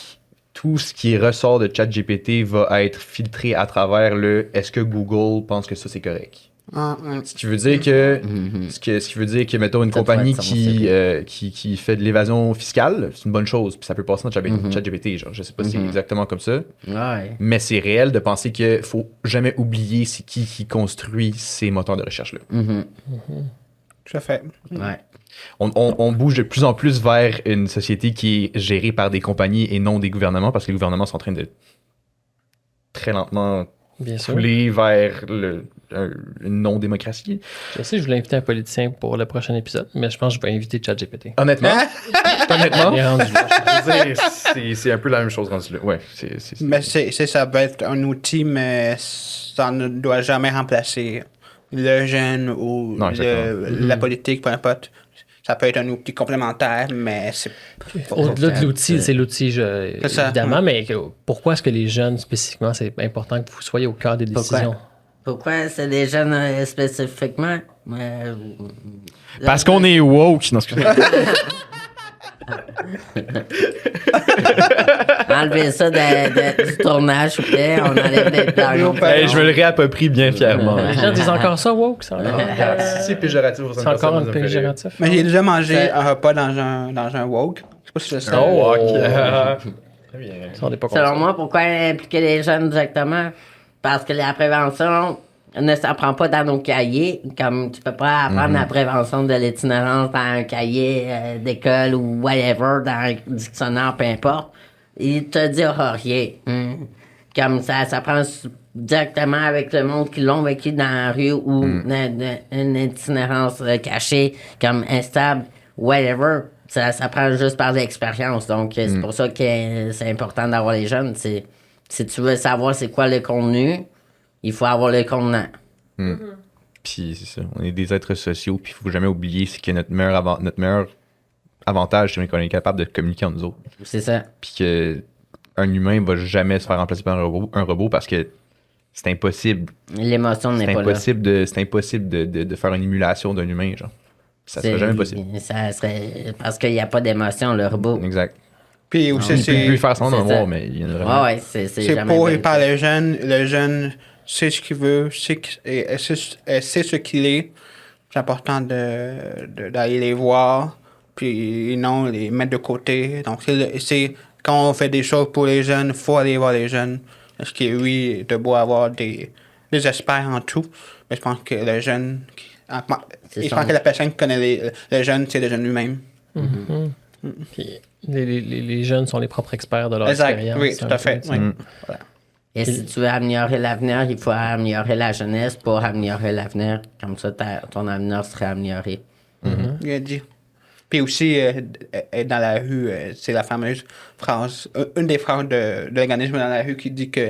tout ce qui ressort de ChatGPT va être filtré à travers le « est-ce que Google pense que ça c'est correct ?» Ce qui veut dire que, ce qui veut dire que mettons, une Ça compagnie doit être qui fait de l'évasion fiscale, c'est une bonne chose, puis ça peut passer dans ChatGPT, genre, je sais pas si c'est exactement comme ça, Ouais. mais c'est réel de penser qu'il faut jamais oublier c'est qui construit ces moteurs de recherche-là. Tout à fait. Ouais. On bouge de plus en plus vers une société qui est gérée par des compagnies et non des gouvernements, parce que les gouvernements sont en train de très lentement Bien sûr. couler vers une non-démocratie. Je sais, je voulais inviter un politicien pour le prochain épisode, mais je pense que je vais inviter ChatGPT. Honnêtement, honnêtement, Il est rendu là. je veux dire, c'est un peu la même chose rendu là. Ouais, Mais ça peut être un outil, mais ça ne doit jamais remplacer le jeune ou Non, exactement. la politique, peu importe. Ça peut être un outil complémentaire, mais c'est Au-delà de l'outil, c'est l'outil, C'est ça. évidemment, mais pourquoi est-ce que les jeunes, spécifiquement, c'est important que vous soyez au cœur des décisions? Pourquoi c'est des jeunes spécifiquement? parce qu'on est woke. Non, excusez-moi. Enlevez ça du tournage, s'il vous plaît. On enlève les plans. Hey, je me le réapproprie bien fièrement. Les gens disent encore ça, woke? C'est encore, C'est péjoratif. c'est encore un péjoratif. Mais j'ai déjà mangé un repas dans un woke. Je sais pas si tu le sais. Oh, ok. Très bien. Ça, on n'est pas Selon contre ça. moi, pourquoi impliquer les jeunes directement? Parce que la prévention ne s'apprend pas dans nos cahiers. Comme tu peux pas apprendre la prévention de l'itinérance dans un cahier d'école ou whatever, dans un dictionnaire, peu importe. Il te dira rien. Comme ça s'apprend directement avec le monde qui l'ont vécu dans la rue ou une itinérance cachée, comme instable, whatever. Ça s'apprend juste par l'expérience. Donc, c'est pour ça que c'est important d'avoir les jeunes. Si tu veux savoir c'est quoi le contenu, il faut avoir le contenant. Puis c'est ça, on est des êtres sociaux, puis il faut jamais oublier c'est que notre meilleur avantage, c'est qu'on est capable de communiquer entre nous autres. C'est ça. Puis que un humain va jamais se faire remplacer par un robot parce que c'est impossible. L'émotion n'est pas là. C'est impossible de faire une émulation d'un humain, genre. Ça serait jamais possible. Ça serait parce qu'il n'y a pas d'émotion, le robot. Exact. Puis aussi, Il peut lui c'est faire son c'est nom ça. noir, mais il y en a vraiment. Ouais, c'est c'est jamais pour et bien par fait. le jeune. Le jeune sait ce qu'il veut, sait ce qu'il est. C'est important d'aller les voir, puis non les mettre de côté. Donc, quand on fait des choses pour les jeunes, il faut aller voir les jeunes. Parce que oui, de beau avoir des experts en tout, mais je pense que le jeune, je pense que la personne qui connaît le jeune, c'est le jeune lui-même. Puis les jeunes sont les propres experts de leur Exact, expérience. oui, c'est tout un à fait. peu, Oui. ça. Et si tu veux améliorer l'avenir, il faut améliorer la jeunesse pour améliorer l'avenir. Comme ça, ton avenir serait amélioré. Il a dit. Puis aussi, être dans la rue, c'est la fameuse phrase, une des phrases de l'organisme dans la rue qui dit que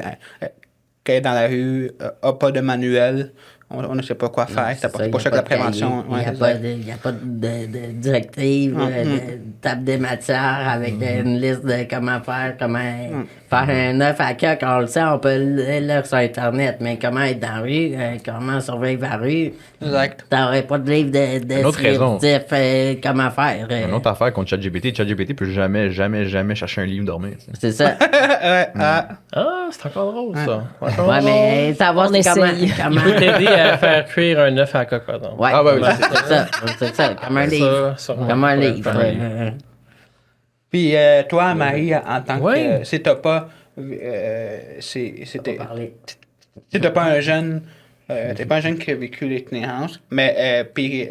qu'être dans la rue n'a pas de manuel, on ne sait pas quoi faire. C'est pour ça que la prévention. Il n'y a pas de directive, de table des matières avec une liste de comment faire un œuf à coq. On le sait, on peut le lire sur Internet, mais comment être dans la rue, comment survivre la rue. Exact. T'aurais pas de livre de autre raison. descriptif, comment faire. Une autre affaire contre ChatGPT. ChatGPT peut jamais chercher un livre dormir. Tu sais. C'est ça. Ah, c'est encore drôle, ça. Ouais, mais savoir On c'est comment. essaye. Il peut t'aider à faire cuire un œuf à la coque, par exemple. Ouais, Ah, ouais, oui, c'est ça. C'est ça, comme un livre. sûrement. Comme un Ouais, livre. comme un livre. Puis toi, Marie, en tant que. Ouais. Si t'as pas. Si t'as pas un jeune. T'es pas un jeune qui a vécu l'itinérance, mais puis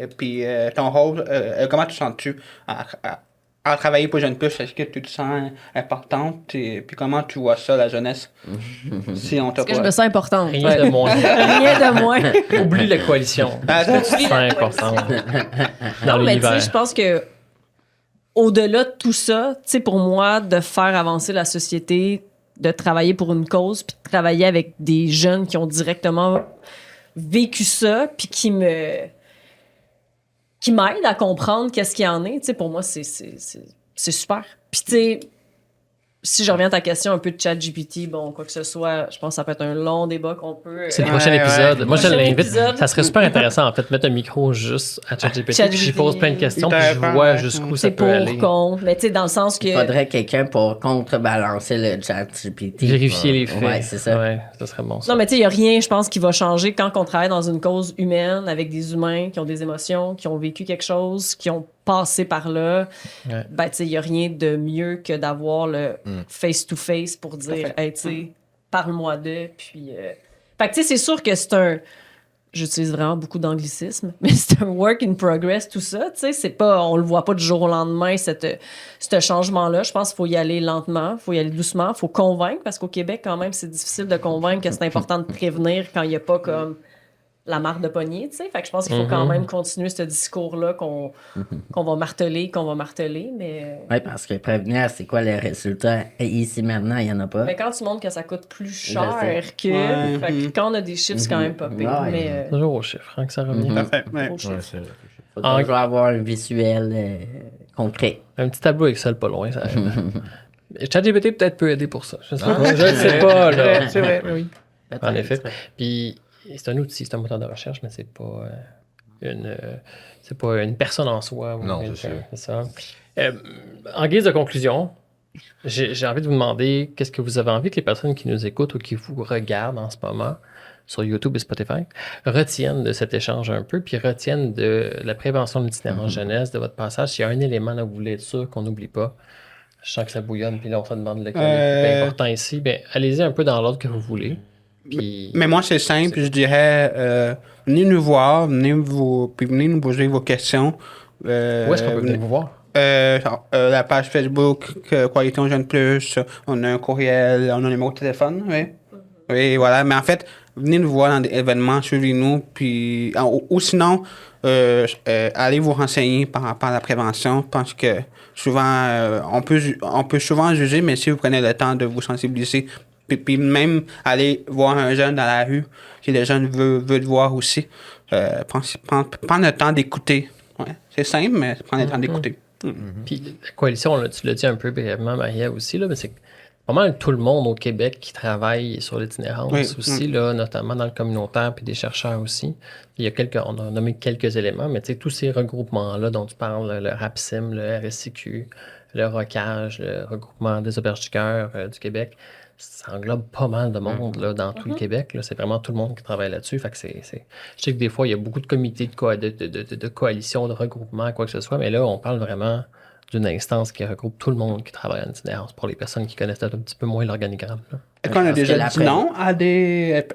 ton rôle, comment te sens-tu à travailler pour Jeune Plus? Est-ce que tu te sens importante? Et puis comment tu vois ça, la jeunesse? Si on t'a Est-ce que je me sens importante? Rien de moins. Rien de moins. Oublie la coalition. C'est important. Dans Non, mais tu sais, l'univers. je pense que au-delà de tout ça, tu sais, pour moi, de faire avancer la société, de travailler pour une cause, puis de travailler avec des jeunes qui ont directement vécu ça, puis qui m'aident à comprendre qu'est-ce qu'il y en est, tu sais, pour moi, c'est super. Puis, tu sais, si je reviens à ta question un peu de ChatGPT, bon, quoi que ce soit, je pense que ça peut être un long débat qu'on peut... C'est le Ouais, prochain ouais. épisode. Moi, je Prochain l'invite. épisode. Ça serait super intéressant, en fait, mettre un micro juste à ChatGPT. Puis j'y pose plein de questions, puis je vois jusqu'où ça C'est peut pour, aller. contre, mais tu sais, dans le sens que... Il faudrait quelqu'un pour contrebalancer le chat GPT. Vérifier les faits. Ouais, c'est ça. Ouais, ça serait bon. Ça. Non, mais tu sais, il n'y a rien, je pense, qui va changer quand on travaille dans une cause humaine avec des humains qui ont des émotions, qui ont vécu quelque chose, qui ont passé par là. Ouais. Ben, tu sais, il n'y a rien de mieux que d'avoir le face-to-face pour dire, hey, tu sais, parle-moi d'eux. Puis. Fait que, tu sais, c'est sûr que c'est un. J'utilise vraiment beaucoup d'anglicisme, mais c'est un work in progress, tout ça. Tu sais, c'est pas. On le voit pas du jour au lendemain, ce changement-là. Je pense qu'il faut y aller lentement, il faut y aller doucement, il faut convaincre, parce qu'au Québec, quand même, c'est difficile de convaincre que c'est important de prévenir quand il n'y a pas comme la marque de poignée, tu sais. Fait que je pense qu'il faut quand même continuer ce discours-là qu'on va marteler, mais... Oui, parce que prévenir, c'est quoi les résultats? Et ici, maintenant, il n'y en a pas. Mais quand tu montres que ça coûte plus cher que... Ouais. Fait que quand on a des chiffres, c'est quand même pas pire, Ouais. mais... Toujours au chiffre, hein, que ça revient. Parfait. Ouais. au chiffre. Ouais, c'est vrai. Il faut toujours avoir un visuel concret. Un petit tableau Excel pas loin, ça aide. ChatGPT peut-être peut aider pour ça. Je sais pas. Je ne sais pas, là. C'est vrai, oui. En effet. Puis c'est un outil, c'est un moteur de recherche, mais c'est pas c'est pas une personne en soi. Non, quelqu'un, c'est sûr. c'est ça. En guise de conclusion, j'ai envie de vous demander qu'est-ce que vous avez envie que les personnes qui nous écoutent ou qui vous regardent en ce moment sur YouTube et Spotify retiennent de cet échange un peu, puis retiennent de la prévention de l'itinérance jeunesse, de votre passage. S'il y a un élément là, vous voulez être sûr qu'on n'oublie pas, je sens que ça bouillonne, puis là, on se demande lequel est le plus important ici. Bien, allez-y un peu dans l'ordre que vous voulez. Puis... Mais moi, c'est simple. Je dirais, venez nous voir, puis venez nous poser vos questions. Où est-ce qu'on peut venir vous voir? La page Facebook, Coalition Jeune Plus, on a un courriel, on a un numéro de téléphone, oui. Oui, voilà. Mais en fait, venez nous voir dans des événements, suivez-nous, puis... Ou sinon, allez vous renseigner par rapport à la prévention. Je pense que souvent, on peut souvent juger, mais si vous prenez le temps de vous sensibiliser, puis même aller voir un jeune dans la rue, si le jeune veut te voir aussi, prendre le temps d'écouter. Ouais. C'est simple, mais prendre le temps d'écouter. Puis la coalition, là, tu l'as dit un peu brièvement, Maria aussi, là, mais c'est pas mal tout le monde au Québec qui travaille sur l'itinérance aussi, là, notamment dans le communautaire, puis des chercheurs aussi. Il y a on a nommé quelques éléments, mais tu sais, tous ces regroupements-là dont tu parles, le RAPSIM, le RSCQ, le ROCAGE, le regroupement des auberges du cœur du Québec, ça englobe pas mal de monde là, dans tout le Québec. Là. C'est vraiment tout le monde qui travaille là-dessus. Fait que je sais que des fois, il y a beaucoup de comités de coalition, de regroupement, quoi que ce soit, mais là, on parle vraiment d'une instance qui regroupe tout le monde qui travaille en itinérance pour les personnes qui connaissent un petit peu moins l'organigramme. Là. Est-ce qu'on a Parce déjà que dit non à des...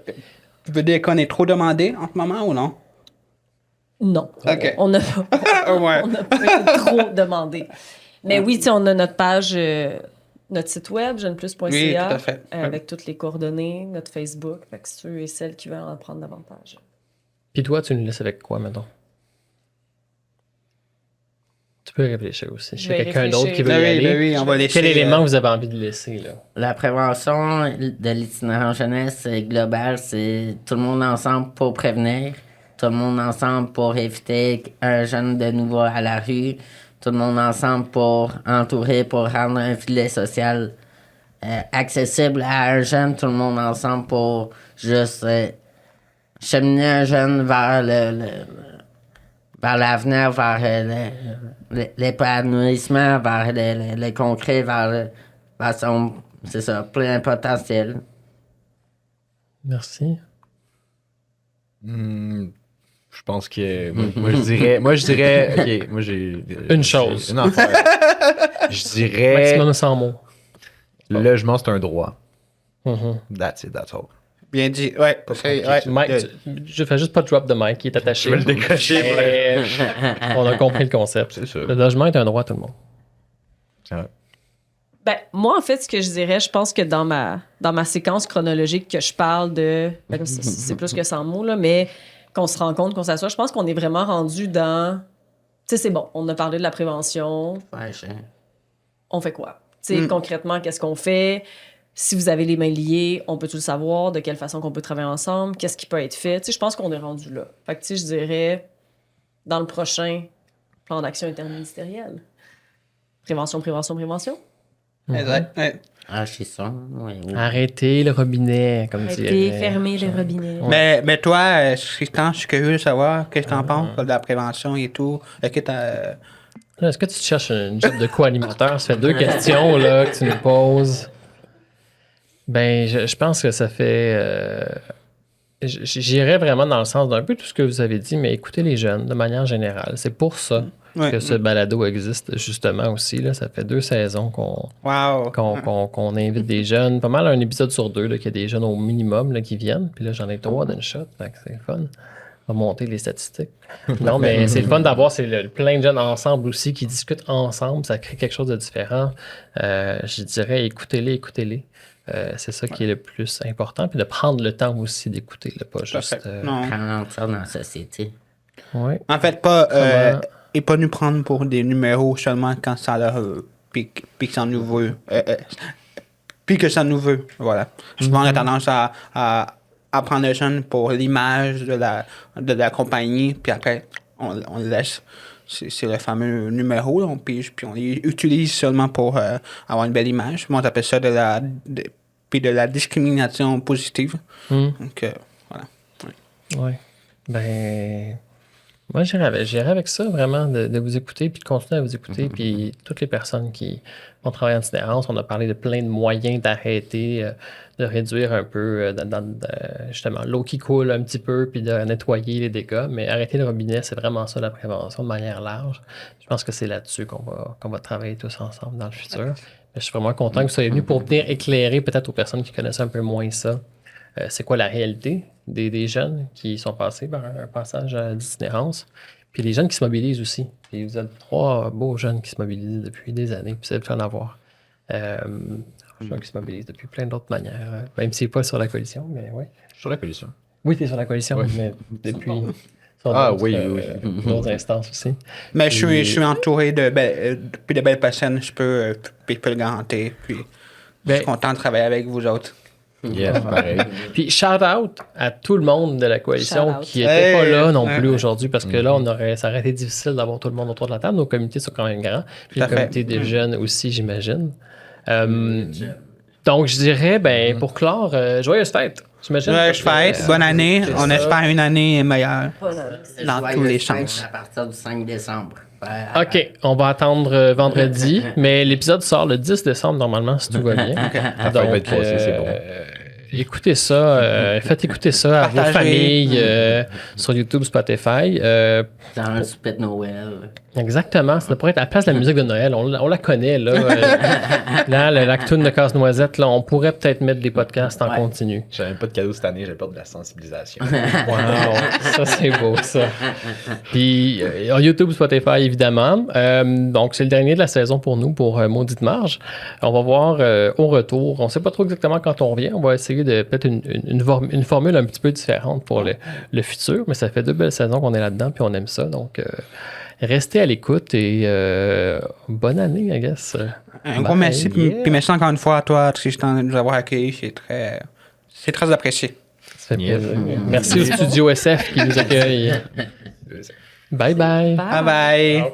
Tu veux dire qu'on est trop demandé en ce moment ou non? Non. OK. On a Ouais. on a pas été trop demandé. Mais oui, tu sais, on a notre page, notre site web, jeuneplus.ca, Oui, tout à fait. avec toutes les coordonnées, notre Facebook, fait que ceux et celles qui veulent en apprendre davantage. Puis toi, tu nous laisses avec quoi, mettons? Tu peux réfléchir aussi. Je S'il y a vais quelqu'un d'autre qui veut Ben y oui, aller, ben oui, on va laisser... quel élément vous avez envie de laisser, là? La prévention de l'itinérance jeunesse globale, c'est tout le monde ensemble pour prévenir, tout le monde ensemble pour éviter un jeune de nouveau à la rue, tout le monde ensemble pour entourer, pour rendre un filet social accessible à un jeune, tout le monde ensemble pour juste cheminer un jeune vers vers l'avenir, vers l'épanouissement, vers le concret, vers son, c'est ça, plein potentiel. Merci. Je pense que moi je dirais OK, moi j'ai Une chose. une affaire. Je dirais Maximum 100 mots. le logement c'est un droit. Mhm. That's it, that's all. Bien dit, ouais. Ouais. Mike, je fais juste pas drop de Mike, il est attaché. Je vais le décocher. Mais on a compris le concept. C'est sûr. Le logement est un droit à tout le monde. C'est vrai. Ben, moi, en fait, ce que je dirais, je pense que dans ma séquence chronologique que je parle de... Ben, c'est plus que 100 mots, là, mais qu'on se rend compte, qu'on s'assoit, je pense qu'on est vraiment rendu dans... Tu sais, c'est bon, on a parlé de la prévention. Ouais, On fait quoi? Tu sais, concrètement, qu'est-ce qu'on fait? Si vous avez les mains liées, on peut tout le savoir? De quelle façon qu'on peut travailler ensemble? Qu'est-ce qui peut être fait? Tu sais, je pense qu'on est rendu là. Fait que, tu sais, je dirais, dans le prochain plan d'action interministériel, prévention, prévention, prévention. Exact. Ouais. Ah, c'est ça. Oui, oui. Arrêtez le robinet, comme Arrêtez, dirait. fermez le robinet. Mais toi, Tristan, je suis curieux de savoir qu'est-ce que t'en penses de la prévention et tout. Est-ce que t'as... Là, est-ce que tu te cherches un job de co-animateur? Ça fait 2 questions là, que tu nous poses. Ben, je pense que ça fait... j'irais vraiment dans le sens d'un peu tout ce que vous avez dit, mais écoutez les jeunes de manière générale. C'est pour ça Ouais. que ce balado existe, justement, aussi. Là. Ça fait 2 saisons Wow. qu'on invite des jeunes. Pas mal un épisode sur 2 là, qu'il y a des jeunes au minimum là, qui viennent. Puis là, j'en ai 3 d'une shot. Fait que c'est le fun. On va monter les statistiques. Non, mais c'est le fun d'avoir plein de jeunes ensemble aussi qui discutent ensemble. Ça crée quelque chose de différent. Je dirais, écoutez-les. C'est ça qui est le plus important. Puis de prendre le temps aussi d'écouter, là, pas juste... Non. Prendre ça dans la société. ouais. En fait, pas... Comment- et pas nous prendre pour des numéros seulement quand ça leur... puis que ça nous veut. Puis que ça nous veut. Voilà. Souvent, on a tendance à prendre les jeunes pour l'image de la compagnie, puis après, on le laisse. C'est le fameux numéro, là, on pige, puis on les utilise seulement pour avoir une belle image. Moi, on appelle ça de la discrimination positive. Donc, voilà. Oui. Ben, moi, j'irais avec ça, vraiment, de vous écouter, puis de continuer à vous écouter. Puis toutes les personnes qui vont travailler en itinérance, on a parlé de plein de moyens d'arrêter, de réduire un peu, justement, l'eau qui coule un petit peu, puis de nettoyer les dégâts. Mais arrêter le robinet, c'est vraiment ça, la prévention, de manière large. Je pense que c'est là-dessus qu'on va travailler tous ensemble dans le futur. Mais je suis vraiment content que vous soyez venus pour venir éclairer peut-être aux personnes qui connaissent un peu moins ça. C'est quoi la réalité des jeunes qui sont passés par un passage d'itinérance, puis les jeunes qui se mobilisent aussi. Et vous êtes 3 beaux jeunes qui se mobilisent depuis des années, puis c'est le fun à voir. Jeunes qui se mobilisent depuis plein d'autres manières, même si c'est pas sur la coalition, mais oui. Sur la coalition. Oui, tu es sur la coalition, Ouais. mais depuis sur Ah, d'autres, oui. d'autres instances aussi. Mais je suis entouré de belles personnes, je peux le garantir. Puis je suis content de travailler avec vous autres. Yes, pareil. Puis shout out à tout le monde de la coalition Shout out. qui n'était pas Hey! là non Ouais. plus aujourd'hui parce que là, ça aurait été difficile d'avoir tout le monde autour de la table. Nos comités sont quand même grands. Puis Tout à le fait. comité des jeunes aussi, j'imagine. Donc, je dirais, pour clore, joyeuse fête, j'imagine. Ouais, je fête, bonne année. c'est On ça. espère une année meilleure. Voilà. Dans tous les sens. À partir du 5 décembre. OK, on va attendre vendredi, mais l'épisode sort le 10 décembre normalement, si tout va bien. La fête va être passée, c'est bon. Écoutez ça, faites écouter ça à vos Partagez. familles sur YouTube, Spotify. Dans un souper de Noël. Exactement, ça pourrait être à la place de la musique de Noël. On la connaît, là. Là, la tune de Casse-Noisette, là, on pourrait peut-être mettre des podcasts en Ouais. continu. J'avais pas de cadeau cette année, j'ai peur de la sensibilisation. Wow, ça c'est beau, ça. Puis, YouTube, Spotify, évidemment. Donc, c'est le dernier de la saison pour nous, pour Maudite Marge. On va voir au retour. On ne sait pas trop exactement quand on revient. On va essayer de peut-être une formule un petit peu différente pour le futur, mais ça fait 2 belles saisons qu'on est là-dedans, puis on aime ça. Donc, restez à l'écoute et bonne année, I guess. Un gros merci. Puis merci encore une fois à toi, Tristan, de nous avoir accueillis. C'est très apprécié. Ça fait Yes. plaisir. Merci au studio SF qui nous accueille. Bye bye. Bye bye. Bye.